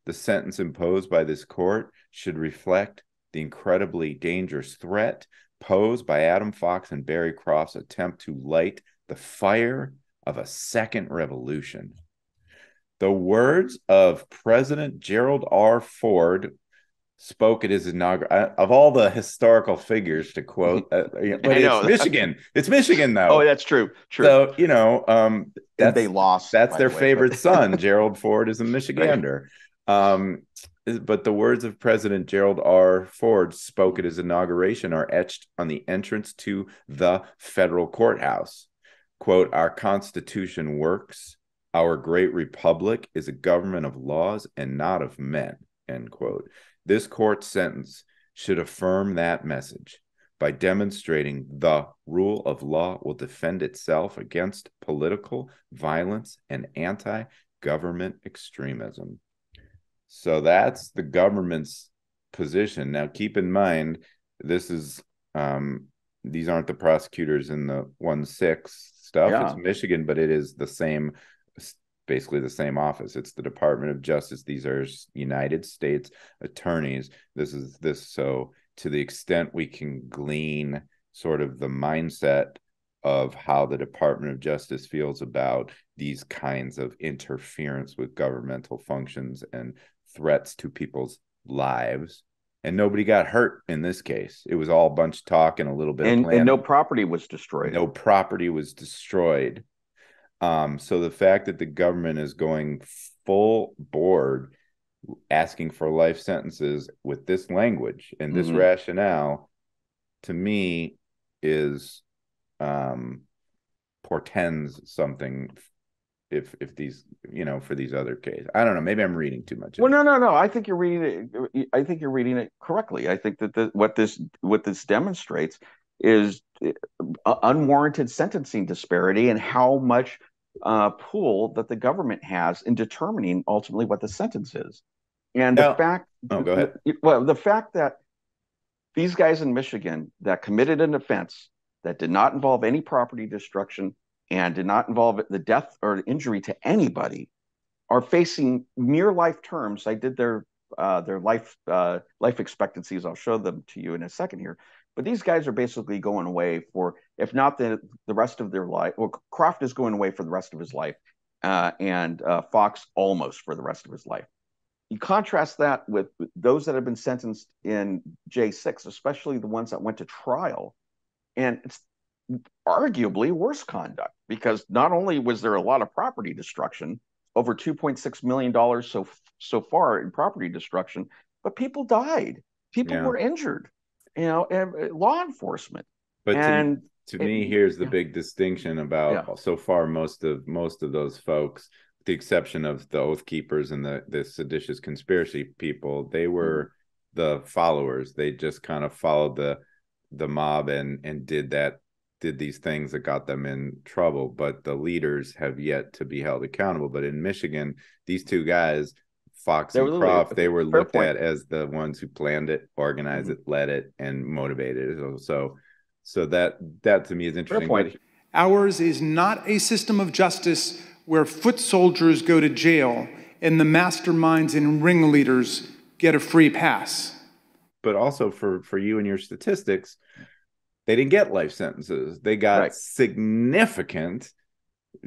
The sentence imposed by this court should reflect the incredibly dangerous threat posed by Adam Fox and Barry Croft's attempt to light the fire of a second revolution. The words of President Gerald R. Ford spoke at his inaugural, of all the historical figures to quote, but it's Michigan. It's Michigan, though. Oh, that's true. So, they lost. That's their favorite son. Gerald Ford is a Michigander. But the words of President Gerald R. Ford spoke at his inauguration are etched on the entrance to the federal courthouse. Quote, "Our Constitution works. Our great republic is a government of laws and not of men," end quote. This court sentence should affirm that message by demonstrating the rule of law will defend itself against political violence and anti-government extremism. So that's the government's position. Now, keep in mind, this is these aren't the prosecutors in the 1-6 stuff. Yeah. It's Michigan, but it is basically the same office. It's the Department of Justice. These are United States attorneys. So to the extent we can glean sort of the mindset of how the Department of Justice feels about these kinds of interference with governmental functions and threats to people's lives. And nobody got hurt in this case. It was all bunch talk and a little bit of planning. And no property was destroyed. No property was destroyed. So the fact that the government is going full board asking for life sentences with this language and this rationale, to me, is portends something. If these, for these other cases, I don't know. Maybe I'm reading too much. Well, no. I think you're reading it. I think you're reading it correctly. I think that what this demonstrates is unwarranted sentencing disparity and how much pool that the government has in determining ultimately what the sentence is. And the fact, go ahead. The fact that these guys in Michigan that committed an offense that did not involve any property destruction and did not involve the death or injury to anybody are facing near life terms. I did their life expectancies. I'll show them to you in a second here. But these guys are basically going away for, if not the rest of their life. Well, Croft is going away for the rest of his life, and Fox almost for the rest of his life. You contrast that with those that have been sentenced in J6, especially the ones that went to trial, and it's arguably worse conduct, because not only was there a lot of property destruction, over $2.6 million so far in property destruction, but people died, people were injured, and law enforcement. But and to me, here's the big distinction about so far most of those folks, with the exception of the Oath Keepers and the seditious conspiracy people, they were the followers. They just kind of followed the mob and did these things that got them in trouble. But the leaders have yet to be held accountable. But in Michigan, these two guys, Fox and Croft, they were looked at as the ones who planned it, organized it, led it, and motivated it. So that to me is interesting. But ours is not a system of justice where foot soldiers go to jail and the masterminds and ringleaders get a free pass. But also for you and your statistics, they didn't get life sentences. They got significant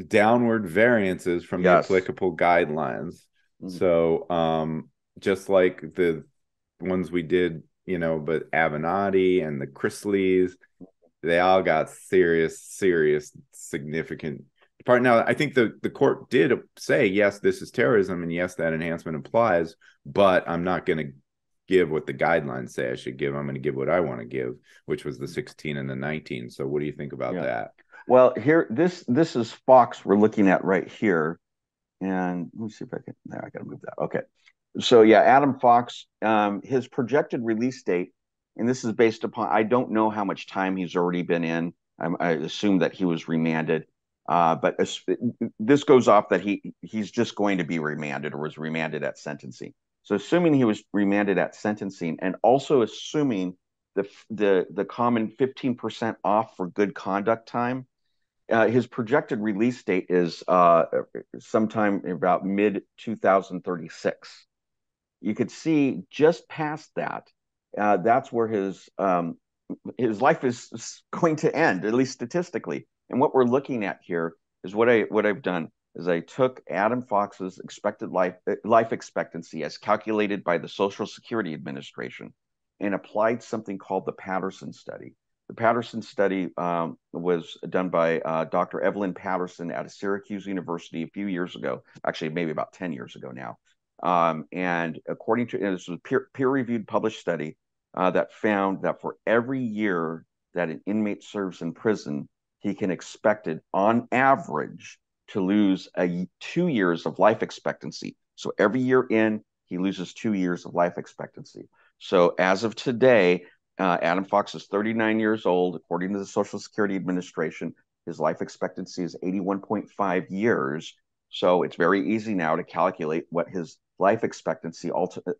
downward variances from the applicable guidelines. So just like the ones we did, but Avenatti and the Chrisleys, they all got serious, significant part. Now, I think the court did say, yes, this is terrorism, and yes, that enhancement applies, but I'm not going to give what the guidelines say I should give. I'm going to give what I want to give, which was the 16 and the 19. So what do you think about that? Well, here, this is Fox we're looking at right here. And let me see if I can, there, I got to move that. Okay. So yeah, Adam Fox, his projected release date, and this is based upon, I don't know how much time he's already been in. I assume that he was remanded. But this goes off that he's just going to be remanded, or was remanded at sentencing. So assuming he was remanded at sentencing, and also assuming the common 15% off for good conduct time, his projected release date is sometime about mid-2036. You could see just past that, that's where his life is going to end, at least statistically. And what we're looking at here is what I've done is I took Adam Fox's expected life expectancy as calculated by the Social Security Administration and applied something called the Patterson study. The Patterson study was done by Dr. Evelyn Patterson at Syracuse University a few years ago, actually maybe about 10 years ago now. And according to, this was a peer-reviewed published study that found that for every year that an inmate serves in prison, he can expected on average to lose 2 years of life expectancy. So every year in, he loses 2 years of life expectancy. So as of today, Adam Fox is 39 years old. According to the Social Security Administration, his life expectancy is 81.5 years. So it's very easy now to calculate what his life expectancy,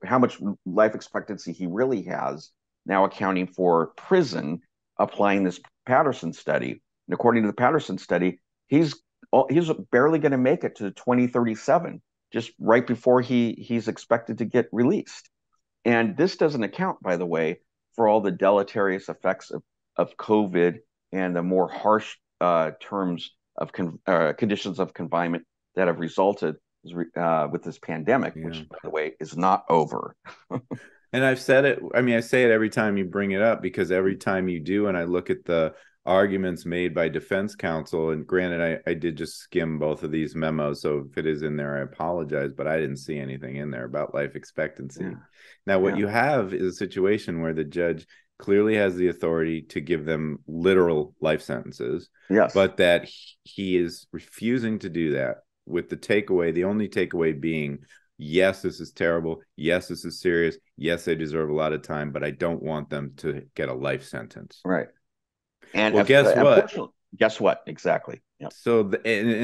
how much life expectancy he really has, now accounting for prison, applying this Patterson study. And according to the Patterson study, he's barely going to make it to 2037, just right before he's expected to get released. And this doesn't account, by the way, for all the deleterious effects of COVID and the more harsh terms of conditions of confinement that have resulted with this pandemic, which, by the way, is not over. And I've said it. I mean, I say it every time you bring it up, because every time you do, and I look at the arguments made by defense counsel, and granted, I did just skim both of these memos, so if it is in there, I apologize, but I didn't see anything in there about life expectancy. Now, what you have is a situation where the judge clearly has the authority to give them literal life sentences, but that he is refusing to do that, with the only takeaway being, yes, this is terrible, yes, this is serious, yes, they deserve a lot of time, but I don't want them to get a life sentence. Right. And well, guess what? Exactly. Yep. So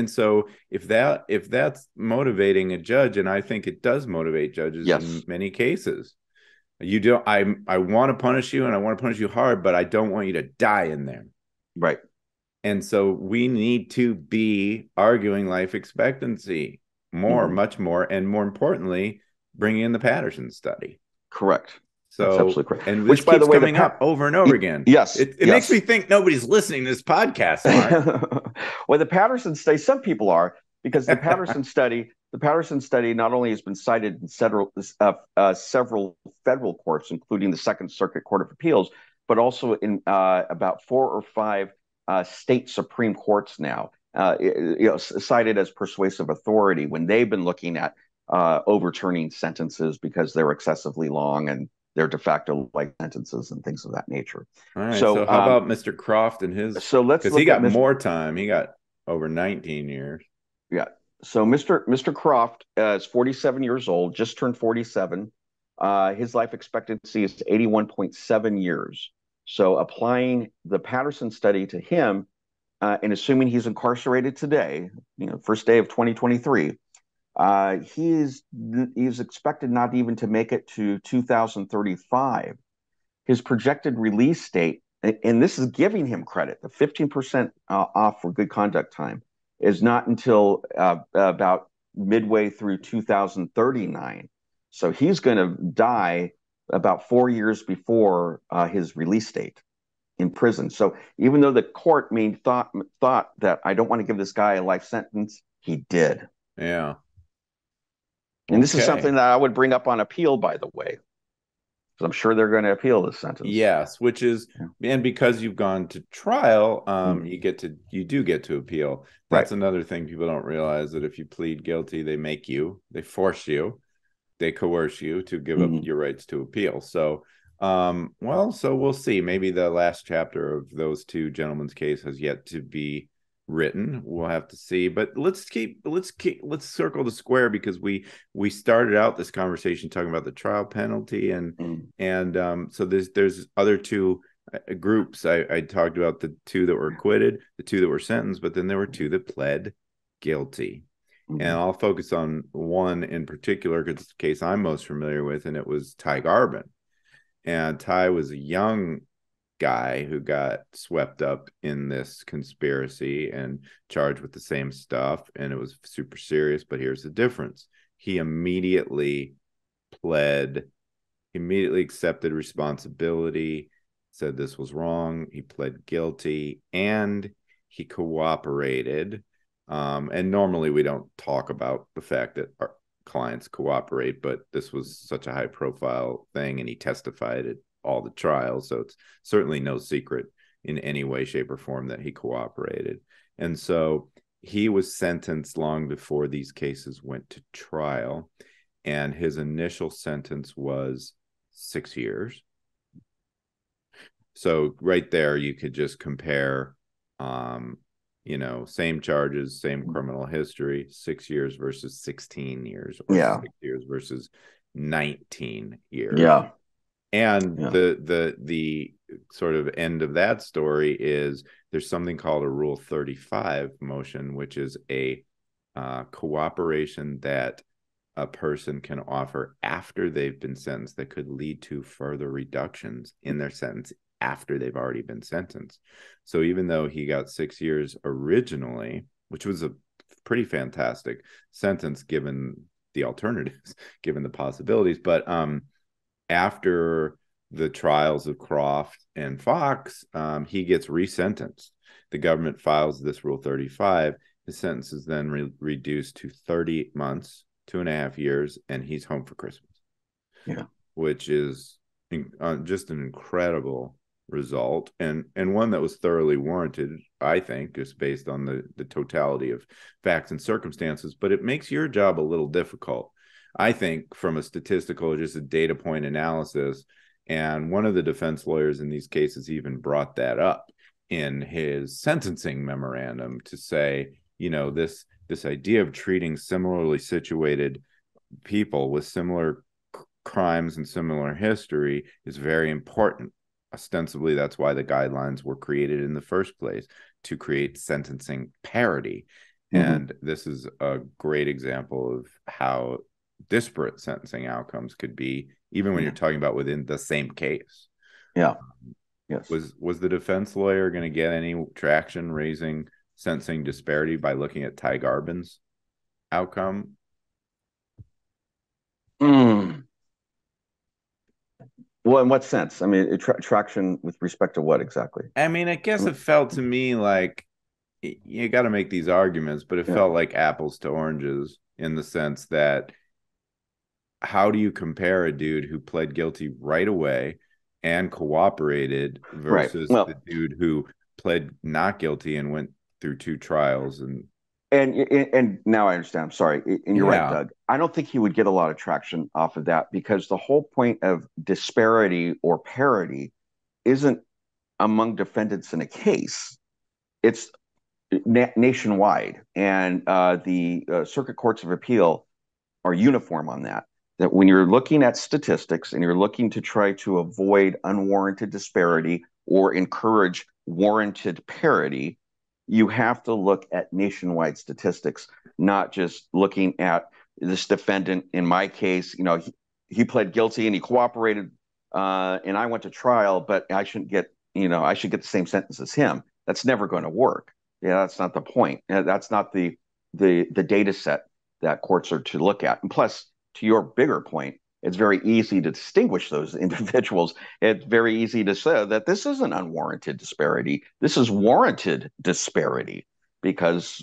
so if that's motivating a judge, and I think it does motivate judges in many cases, I want to punish you, and I want to punish you hard, but I don't want you to die in there. Right. And so we need to be arguing life expectancy more, much more, and more importantly, bring in the Patterson study. Correct. That's So, absolutely correct. and this Which, by the keeps way, coming up over and over again. Yes, It makes me think nobody's listening to this podcast, Mark. Well, the Patterson study, some people are, because the Patterson study not only has been cited in several federal courts, including the Second Circuit Court of Appeals, but also in about 4 or 5 state Supreme Courts now, cited as persuasive authority when they've been looking at overturning sentences because they're excessively long and they're de facto life sentences and things of that nature. All right. So how about Mr. Croft and his? So let's because he got more time. He got over 19 years. Yeah. So Mr. Croft is 47 years old, just turned 47. His life expectancy is 81.7 years. So applying the Patterson study to him, and assuming he's incarcerated today, first day of 2023, he's expected not even to make it to 2035. His projected release date, and this is giving him credit, the 15% off for good conduct time, is not until about midway through 2039. So he's going to die about 4 years before his release date in prison. So even though the court thought that I don't want to give this guy a life sentence, he did. Yeah. And this is something that I would bring up on appeal, by the way, because I'm sure they're going to appeal this sentence. Yes, which is, and because you've gone to trial, you do get to appeal. That's another thing people don't realize, that if you plead guilty, they force you, they coerce you to give up your rights to appeal. So, so we'll see. Maybe the last chapter of those two gentlemen's case has yet to be written. We'll have to see. But let's circle the square, because we started out this conversation talking about the trial penalty, and so there's other two groups. I talked about the 2 that were acquitted, the 2 that were sentenced, but then there were 2 that pled guilty. And I'll focus on one in particular because it's the case I'm most familiar with, and it was Ty Garbin. And Ty was a young guy who got swept up in this conspiracy and charged with the same stuff, and it was super serious. But here's the difference: he immediately accepted responsibility, said this was wrong, he pled guilty, and he cooperated. And normally we don't talk about the fact that our clients cooperate, but this was such a high profile thing, and he testified at all the trials, so it's certainly no secret in any way, shape, or form that he cooperated. And so he was sentenced long before these cases went to trial, and his initial sentence was 6 years. So right there you could just compare same charges, same criminal history, 6 years versus 16 years, or 6 years versus 19 years. And the sort of end of that story is there's something called a Rule 35 motion, which is a cooperation that a person can offer after they've been sentenced that could lead to further reductions in their sentence after they've already been sentenced. So even though he got 6 years originally, which was a pretty fantastic sentence given the alternatives, given the possibilities, but after the trials of Croft and Fox, he gets resentenced. The government files this Rule 35. His sentence is then reduced to 30 months, 2.5 years, and he's home for Christmas. Which is just an incredible result, and one that was thoroughly warranted, I think, just based on the totality of facts and circumstances. But it makes your job a little difficult, I think, from a statistical, just a data point analysis. And one of the defense lawyers in these cases even brought that up in his sentencing memorandum to say, this idea of treating similarly situated people with similar crimes and similar history is very important. Ostensibly, that's why the guidelines were created in the first place, to create sentencing parity. And this is a great example of how disparate sentencing outcomes could be, even when you're talking about within the same case. Was the defense lawyer going to get any traction raising sentencing disparity by looking at Ty Garbin's outcome? Well, in what sense? I mean, traction with respect to what exactly? I mean, I I guess mean, it felt to me like you got to make these arguments, but it yeah, felt like apples to oranges in the sense that how do you compare a dude who pled guilty right away and cooperated right. versus the Well, dude who pled not guilty and went through two trials? And and now I understand. I'm sorry, and you're right, yeah, Doug. I don't think he would get a lot of traction off of that because the whole point of disparity or parity isn't among defendants in a case. It's nationwide, and the circuit courts of appeal are uniform on that. That when you're looking at statistics and you're looking to try to avoid unwarranted disparity or encourage warranted parity, you have to look at nationwide statistics, not just looking at this defendant. In my case, he pled guilty and he cooperated, and I went to trial, but I shouldn't get, I should get the same sentence as him. That's never going to work. Yeah, that's not the point. That's not the data set that courts are to look at. And plus, to your bigger point, it's very easy to distinguish those individuals. It's very easy to say that this is an unwarranted disparity. This is warranted disparity because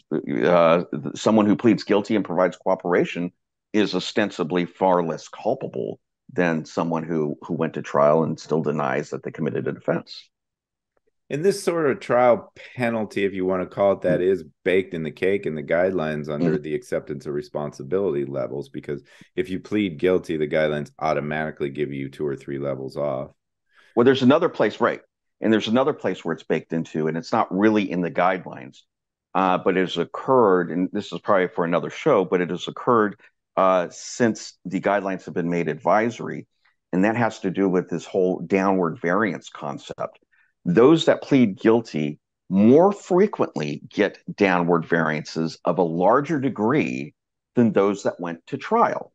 someone who pleads guilty and provides cooperation is ostensibly far less culpable than someone who went to trial and still denies that they committed a offense. and this sort of trial penalty, if you want to call it that, is baked in the cake and the guidelines under Mm-hmm. the acceptance of responsibility levels. Because if you plead guilty, the guidelines automatically give you 2 or 3 levels off. Well, there's another place, right? And there's another place where it's baked into, and it's not really in the guidelines, but it has occurred, and this is probably for another show, but it has occurred since the guidelines have been made advisory, and that has to do with this whole downward variance concept. Those that plead guilty more frequently get downward variances of a larger degree than those that went to trial.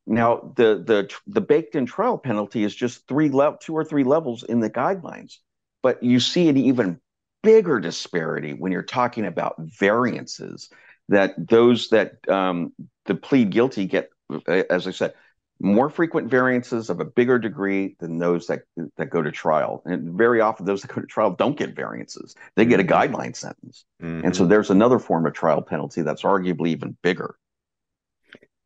Now, the baked in trial penalty is just 2 or 3 levels in the guidelines, but you see an even bigger disparity when you're talking about variances. That those that the plead guilty get, as I said, more frequent variances of a bigger degree than those that go to trial. And very often, those that go to trial don't get variances; they get a Mm-hmm. guideline sentence. And so Mm-hmm. there's another form of trial penalty that's arguably even bigger.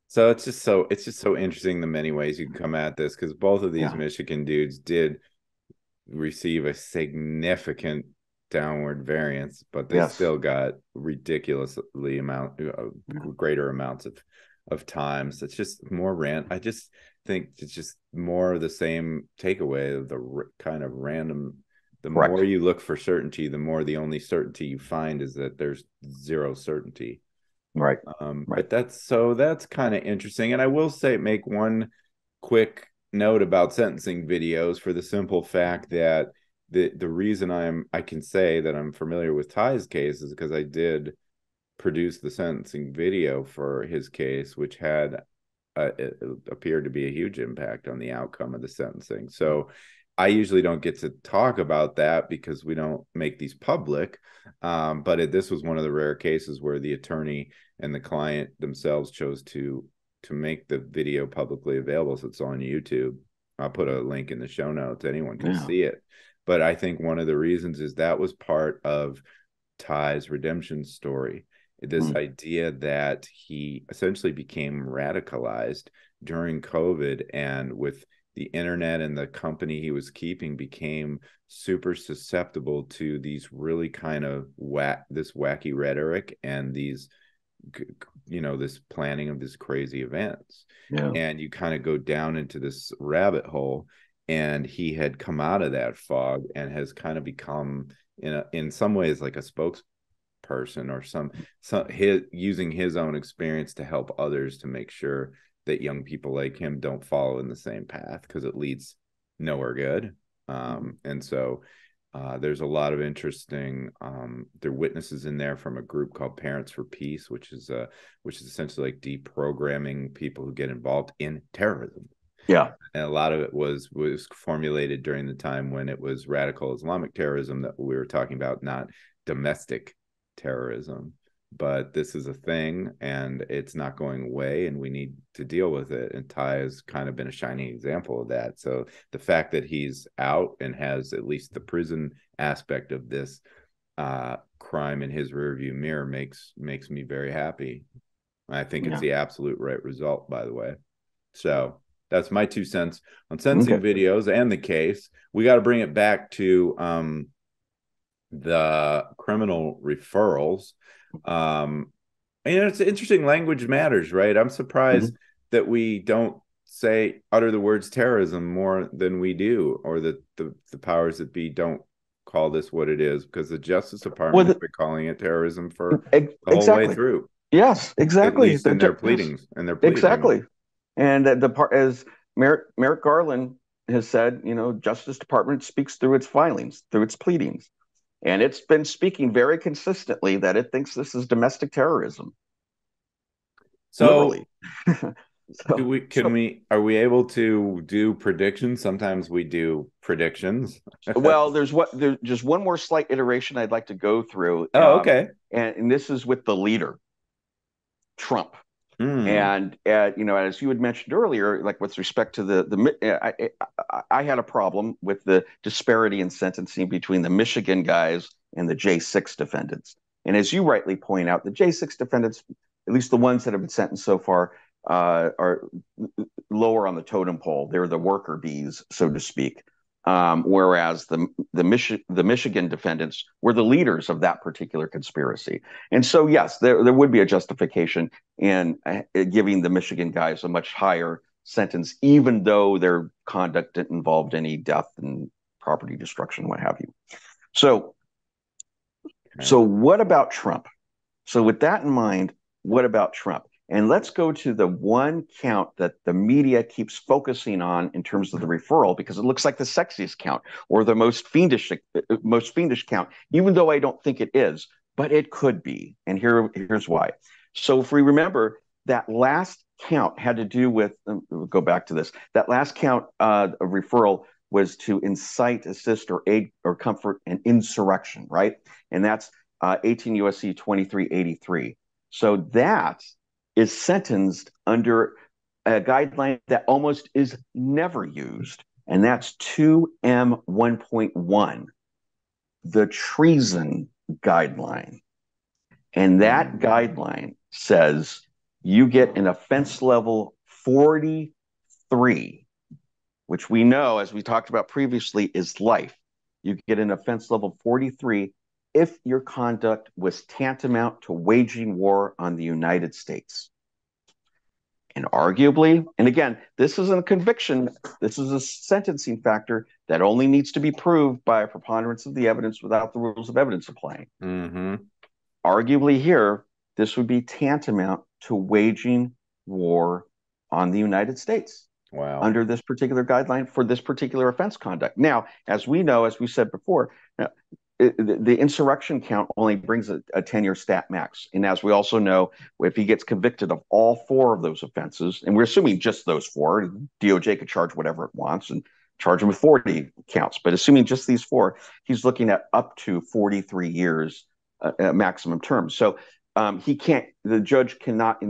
So it's just so interesting the many ways you can come at this because both of these Yeah. Michigan dudes did receive a significant downward variance, but they Yes. still got ridiculously greater amounts of times. It's just more rant. I just think it's just more of the same takeaway of the kind of random. The more Correct. you look for certainty, the more the only certainty you find is that there's zero certainty. Right. Right. But that's kind of interesting. And I will say, make one quick note about sentencing videos for the simple fact that the reason I can say that I'm familiar with Ty's case is because I did produce the sentencing video for his case, which had it appeared to be a huge impact on the outcome of the sentencing. So I usually don't get to talk about that because we don't make these public. But this was one of the rare cases where the attorney and the client themselves chose to make the video publicly available. So it's on YouTube. I'll put a link in the show notes. Anyone can Yeah. see it. But I think one of the reasons is that was part of Ty's redemption story. This idea that he essentially became radicalized during COVID, and with the internet and the company he was keeping became super susceptible to these really kind of this wacky rhetoric and these, this planning of these crazy events. Yeah. And you kind of go down into this rabbit hole, and he had come out of that fog and has kind of become in some ways like a spokesperson or some using his own experience to help others to make sure that young people like him don't follow in the same path because it leads nowhere good. And so there's a lot of interesting there are witnesses in there from a group called Parents for Peace, which is essentially like deprogramming people who get involved in terrorism. Yeah. And a lot of it was formulated during the time when it was radical Islamic terrorism that we were talking about, not domestic terrorism. but this is a thing and it's not going away and we need to deal with it. And Ty has kind of been a shining example of that. So the fact that he's out and has at least the prison aspect of this crime in his rearview mirror makes me very happy. I think it's the absolute right result, by the way. So that's my 2 cents on sentencing videos and the case. We got to bring it back to the criminal referrals. And it's interesting, language matters, right? I'm surprised that we don't utter the words terrorism more than we do, or that the powers that be don't call this what it is, because the Justice Department has been calling it terrorism for the whole way through. Yes, exactly. At least in their pleadings. And their exactly. And as Merrick Garland has said, Justice Department speaks through its filings, through its pleadings. And it's been speaking very consistently that it thinks this is domestic terrorism. So, are we able to do predictions? Sometimes we do predictions. Well, there's just one more slight iteration I'd like to go through. Okay. And this is with the leader, Trump. And as you had mentioned earlier, like with respect to I had a problem with the disparity in sentencing between the Michigan guys and the J6 defendants. And as you rightly point out, the J6 defendants, at least the ones that have been sentenced so far, are lower on the totem pole. They're the worker bees, so to speak. Whereas the Michigan defendants were the leaders of that particular conspiracy. And so, yes, there would be a justification in giving the Michigan guys a much higher sentence, even though their conduct didn't involve any death and property destruction, what have you. So what about Trump? So with that in mind, what about Trump? And let's go to the one count that the media keeps focusing on in terms of the referral, because it looks like the sexiest count or the most fiendish count, even though I don't think it is, but it could be. And here's why. So if we remember, that last count had to do with, we'll go back to this, that last count of referral was to incite, assist, or aid or comfort an insurrection, right? And that's 18 U.S.C. 2383. So that is sentenced under a guideline that almost is never used, and that's 2M1.1, the treason guideline. And that guideline says you get an offense level 43, which we know, as we talked about previously, is life. You get an offense level 43 if your conduct was tantamount to waging war on the United States. And arguably, and again, this isn't a conviction, this is a sentencing factor that only needs to be proved by a preponderance of the evidence without the rules of evidence applying. Arguably here, this would be tantamount to waging war on the United States. Wow. Under this particular guideline for this particular offense conduct. Now, as we know, as we said before, the insurrection count only brings a 10-year stat max. And as we also know, if he gets convicted of all 4 of those offenses, and we're assuming just those 4, DOJ could charge whatever it wants and charge him with 40 counts. But assuming just these 4, he's looking at up to 43 years maximum term. So the judge cannot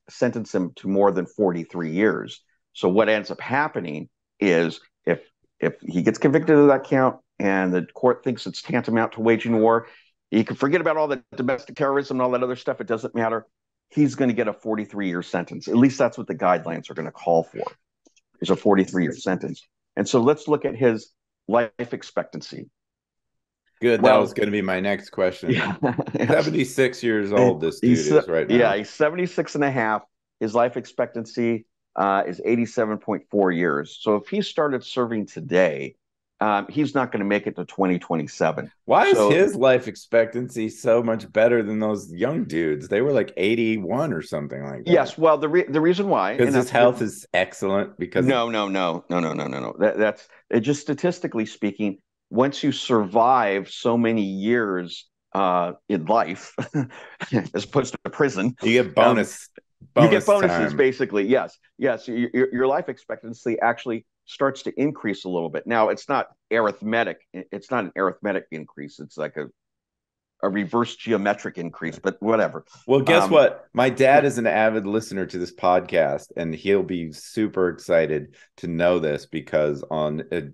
sentence him to more than 43 years. So what ends up happening is if he gets convicted of that count and the court thinks it's tantamount to waging war, you can forget about all the domestic terrorism and all that other stuff. It doesn't matter. He's going to get a 43-year sentence. At least that's what the guidelines are going to call for, is a 43-year sentence. And so let's look at his life expectancy. Good. That was going to be my next question. 76 years old this dude is right now. Yeah, he's 76 and a half. His life expectancy is 87.4 years. So if he started serving today, he's not going to make it to 2027. Why is his life expectancy so much better than those young dudes? They were like 81 or something like that. Yes, well, the reason why, because his health is excellent. Because no. That's it. Just statistically speaking, once you survive so many years in life, as opposed to prison, you get bonus. You get bonuses, time. Basically. Yes. Your life expectancy actually starts to increase a little bit. Now, it's not arithmetic. It's not an arithmetic increase. It's like a reverse geometric increase, but whatever. Well, guess what? My dad is an avid listener to this podcast, and he'll be super excited to know this because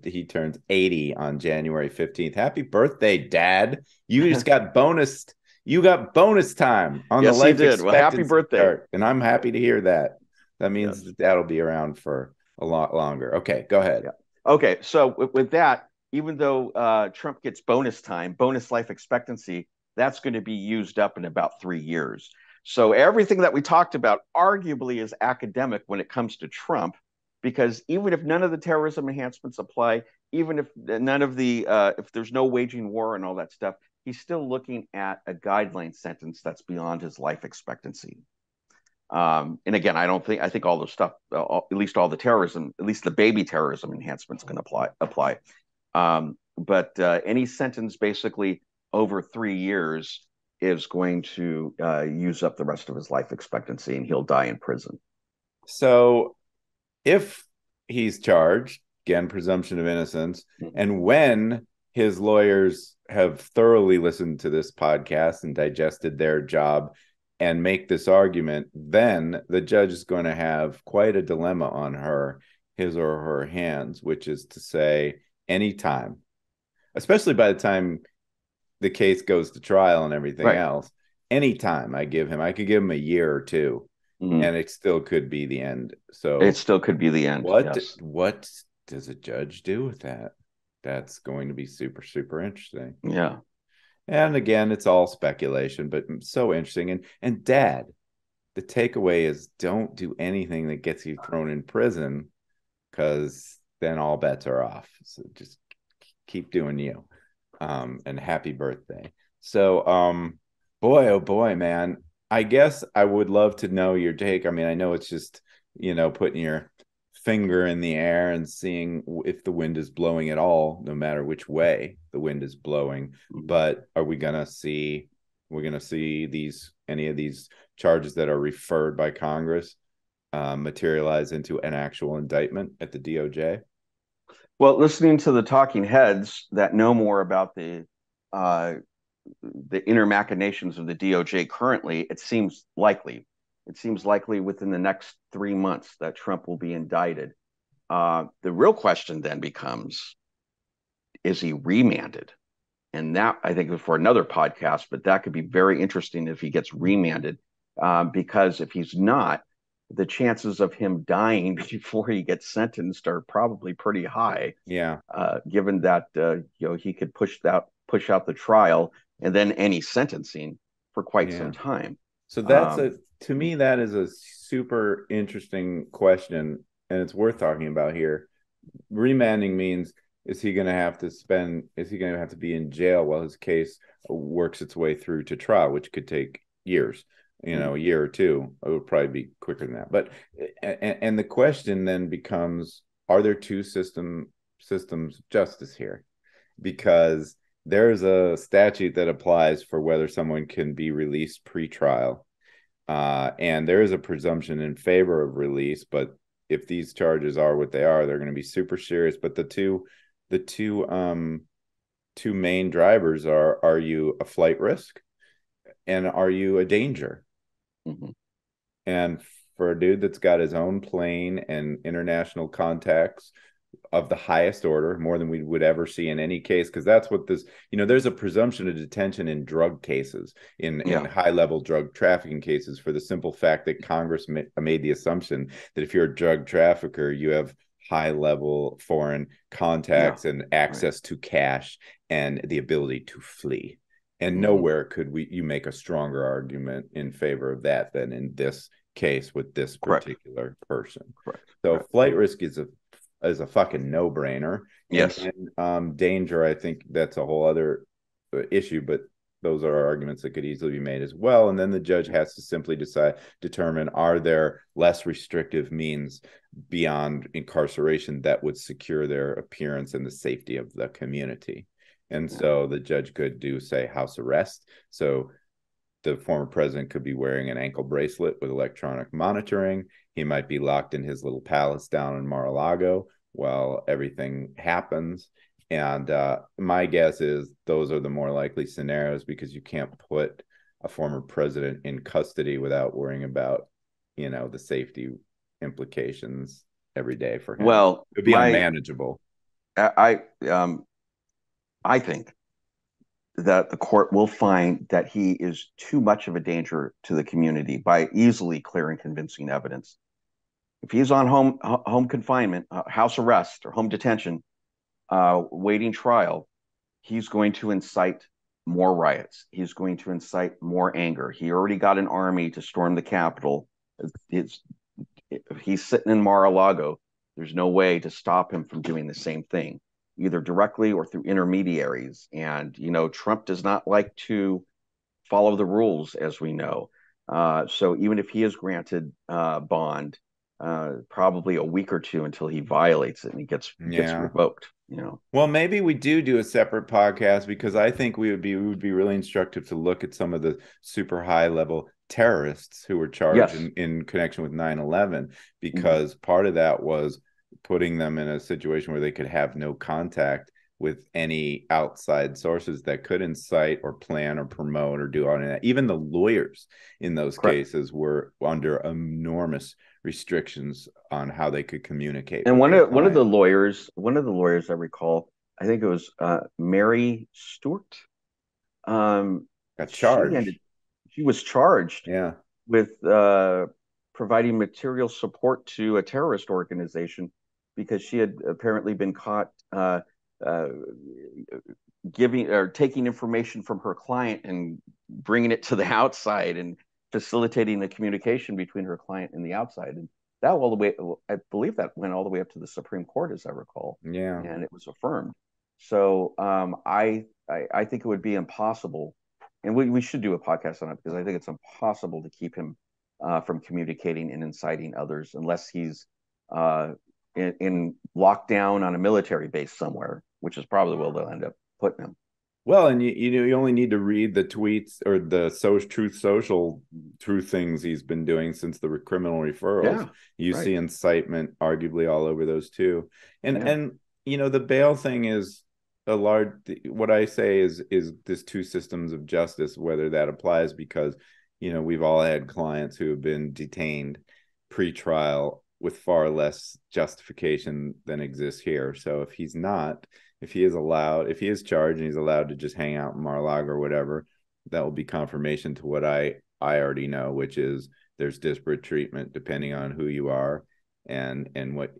he turns 80 on January 15th. Happy birthday, Dad! You just got bonus. You got bonus time on yes, the life he did. Well, happy birthday! chart, and I'm happy to hear that. That means that Dad'll be around for a lot longer. Okay, go ahead. Yeah. Okay, so with that, even though Trump gets bonus time, bonus life expectancy, that's going to be used up in about 3 years. So everything that we talked about arguably is academic when it comes to Trump, because even if none of the terrorism enhancements apply, even if none of the if there's no waging war and all that stuff, he's still looking at a guideline sentence that's beyond his life expectancy. And again, I think all the stuff, at least all the terrorism, at least the baby terrorism enhancements can apply. But any sentence basically over 3 years is going to use up the rest of his life expectancy, and he'll die in prison. So if he's charged, again, presumption of innocence, and when his lawyers have thoroughly listened to this podcast and digested their job and make this argument, then the judge is going to have quite a dilemma on his or her hands, which is to say anytime, especially by the time the case goes to trial and everything else, anytime I could give him a year or two, and it still could be the end. So it still could be the end. What does a judge do with that? That's going to be super, super interesting. Yeah. And again, it's all speculation, but so interesting. And Dad, the takeaway is don't do anything that gets you thrown in prison, because then all bets are off. So just keep doing you. And happy birthday. So, boy, oh boy, man, I guess I would love to know your take. I mean, I know it's just, putting your finger in the air and seeing if the wind is blowing at all, no matter which way the wind is blowing. But are we gonna see any of these charges that are referred by Congress materialize into an actual indictment at the DOJ? Well, listening to the talking heads that know more about the inner machinations of the DOJ currently, it seems likely. It seems likely within the next 3 months that Trump will be indicted. The real question then becomes, is he remanded? And that, I think, is for another podcast, but that could be very interesting if he gets remanded, because if he's not, the chances of him dying before he gets sentenced are probably pretty high. Yeah. Given that he could push out the trial and then any sentencing for quite some time. So to me, that is a super interesting question, and it's worth talking about here. Remanding means, is he going to have to be in jail while his case works its way through to trial, which could take years, a year or two. It would probably be quicker than that. But, and the question then becomes, are there two systems of justice here? Because there's a statute that applies for whether someone can be released pre-trial. And there is a presumption in favor of release, but if these charges are what they are, they're going to be super serious. But the two main drivers are you a flight risk, and are you a danger? And for a dude that's got his own plane and international contacts of the highest order, more than we would ever see in any case, because that's what this, there's a presumption of detention in drug cases, in high-level drug trafficking cases, for the simple fact that Congress made the assumption that if you're a drug trafficker, you have high-level foreign contacts and access to cash and the ability to flee. And nowhere could you make a stronger argument in favor of that than in this case with this particular person. So flight risk is a fucking no-brainer. Yes. And danger, I think that's a whole other issue, but those are arguments that could easily be made as well. And then the judge has to simply determine, are there less restrictive means beyond incarceration that would secure their appearance and the safety of the community? And so the judge could do, say, house arrest. So the former president could be wearing an ankle bracelet with electronic monitoring. He might be locked in his little palace down in Mar-a-Lago while everything happens. And my guess is those are the more likely scenarios, because you can't put a former president in custody without worrying about, the safety implications every day for him. Well, it would be unmanageable. I think that the court will find that he is too much of a danger to the community by easily clear and convincing evidence. If he's on home confinement, house arrest, or home detention, waiting trial, he's going to incite more riots. He's going to incite more anger. He already got an army to storm the Capitol. If he's sitting in Mar-a-Lago, there's no way to stop him from doing the same thing, either directly or through intermediaries. And, Trump does not like to follow the rules, as we know. So even if he is granted bond, probably a week or two until he violates it and he gets revoked. Well, maybe we do a separate podcast, because I think it would be really instructive to look at some of the super high level terrorists who were charged in connection with 9/11, because part of that was putting them in a situation where they could have no contact with any outside sources that could incite or plan or promote or do all of that. Even the lawyers in those cases were under enormous restrictions on how they could communicate. And one of the lawyers I recall, I think it was Mary Stewart, got charged. She was charged with providing material support to a terrorist organization, because she had apparently been caught giving or taking information from her client and bringing it to the outside and facilitating the communication between her client and the outside. And that I believe that went all the way up to the Supreme Court, as I recall. Yeah. And it was affirmed. So I think it would be impossible, and we should do a podcast on it, because I think it's impossible to keep him from communicating and inciting others unless he's in lockdown on a military base somewhere, which is probably where they'll end up putting him. Well, and you only need to read the tweets or the truth things he's been doing since the criminal referrals. You see incitement arguably all over those too. And the bail thing is what I say is this two systems of justice, whether that applies, because we've all had clients who have been detained pre-trial with far less justification than exists here. So if he is charged and he's allowed to just hang out in Mar-a-Lago or whatever, that will be confirmation to what I already know, which is there's disparate treatment depending on who you are and what,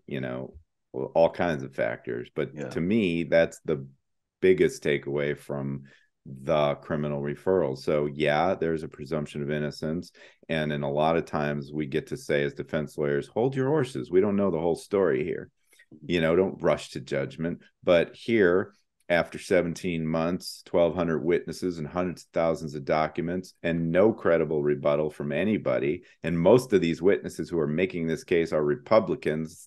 all kinds of factors. But to me, that's the biggest takeaway from the criminal referral. So there's a presumption of innocence, and in a lot of times we get to say as defense lawyers, hold your horses, we don't know the whole story here, don't rush to judgment. But here, after 17 months, 1,200 witnesses and hundreds of thousands of documents, and no credible rebuttal from anybody, and most of these witnesses who are making this case are Republicans,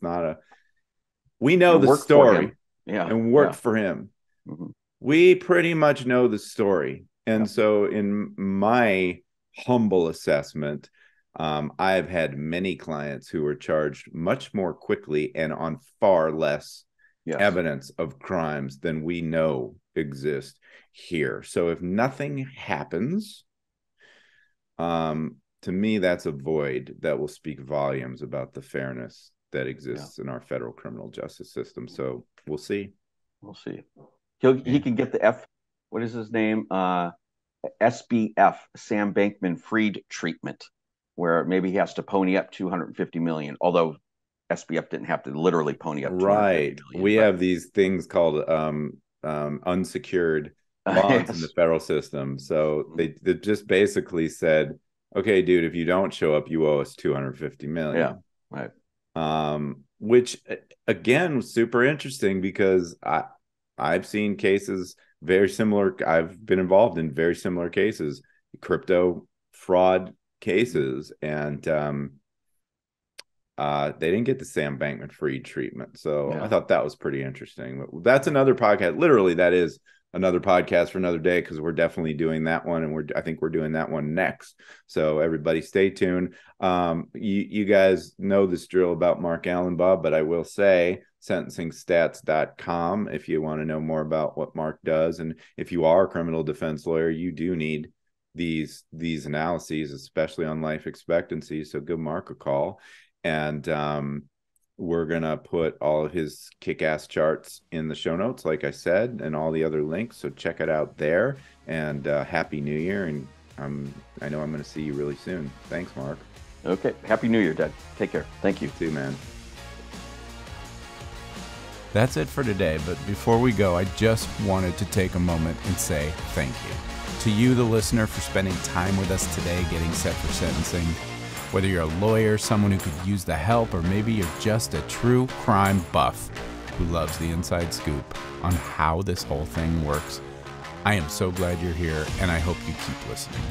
we know the story and worked for him. Mm-hmm. We pretty much know the story. And so in my humble assessment, I've had many clients who were charged much more quickly and on far less evidence of crimes than we know exist here. So if nothing happens, to me, that's a void that will speak volumes about the fairness that exists in our federal criminal justice system. So we'll see. He can get the what is his name? SBF, Sam Bankman-Fried treatment, where maybe he has to pony up $250 million, although SBF didn't have to literally pony up $250 million. We have these things called unsecured bonds in the federal system. So they just basically said, okay, dude, if you don't show up, you owe us $250 million. Yeah, right. Which again was super interesting, because I've seen cases very similar. I've been involved in very similar cases, crypto fraud cases, and they didn't get the Sam Bankman-Fried treatment. So I thought that was pretty interesting. But that's another podcast. Literally, that is another podcast for another day, because we're definitely doing that one, and I think we're doing that one next. So everybody stay tuned. You guys know this drill about Mark Allenbaugh, but I will say sentencingstats.com if you want to know more about what Mark does. And if you are a criminal defense lawyer, you do need these analyses, especially on life expectancy. So give Mark a call. And we're going to put all of his kick-ass charts in the show notes, like I said, and all the other links. So check it out there. And Happy New Year. And I know I'm going to see you really soon. Thanks, Mark. Okay. Happy New Year, Dad. Take care. Thank you. You too, man. That's it for today, but before we go, I just wanted to take a moment and say thank you to you, the listener, for spending time with us today getting set for sentencing. Whether you're a lawyer, someone who could use the help, or maybe you're just a true crime buff who loves the inside scoop on how this whole thing works, I am so glad you're here, and I hope you keep listening.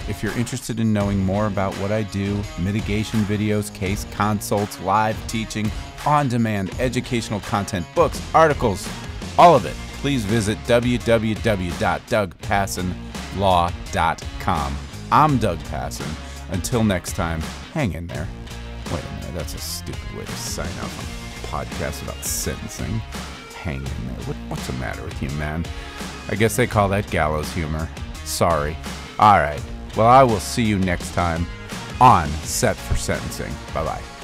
If you're interested in knowing more about what I do, mitigation videos, case consults, live teaching, on-demand educational content, books, articles, all of it, please visit www.dougpassonlaw.com. I'm Doug Passon. Until next time, hang in there. Wait a minute, that's a stupid way to sign up on a podcast about sentencing. Hang in there. What's the matter with you, man? I guess they call that gallows humor. Sorry. All right. Well, I will see you next time on Set for Sentencing. Bye-bye.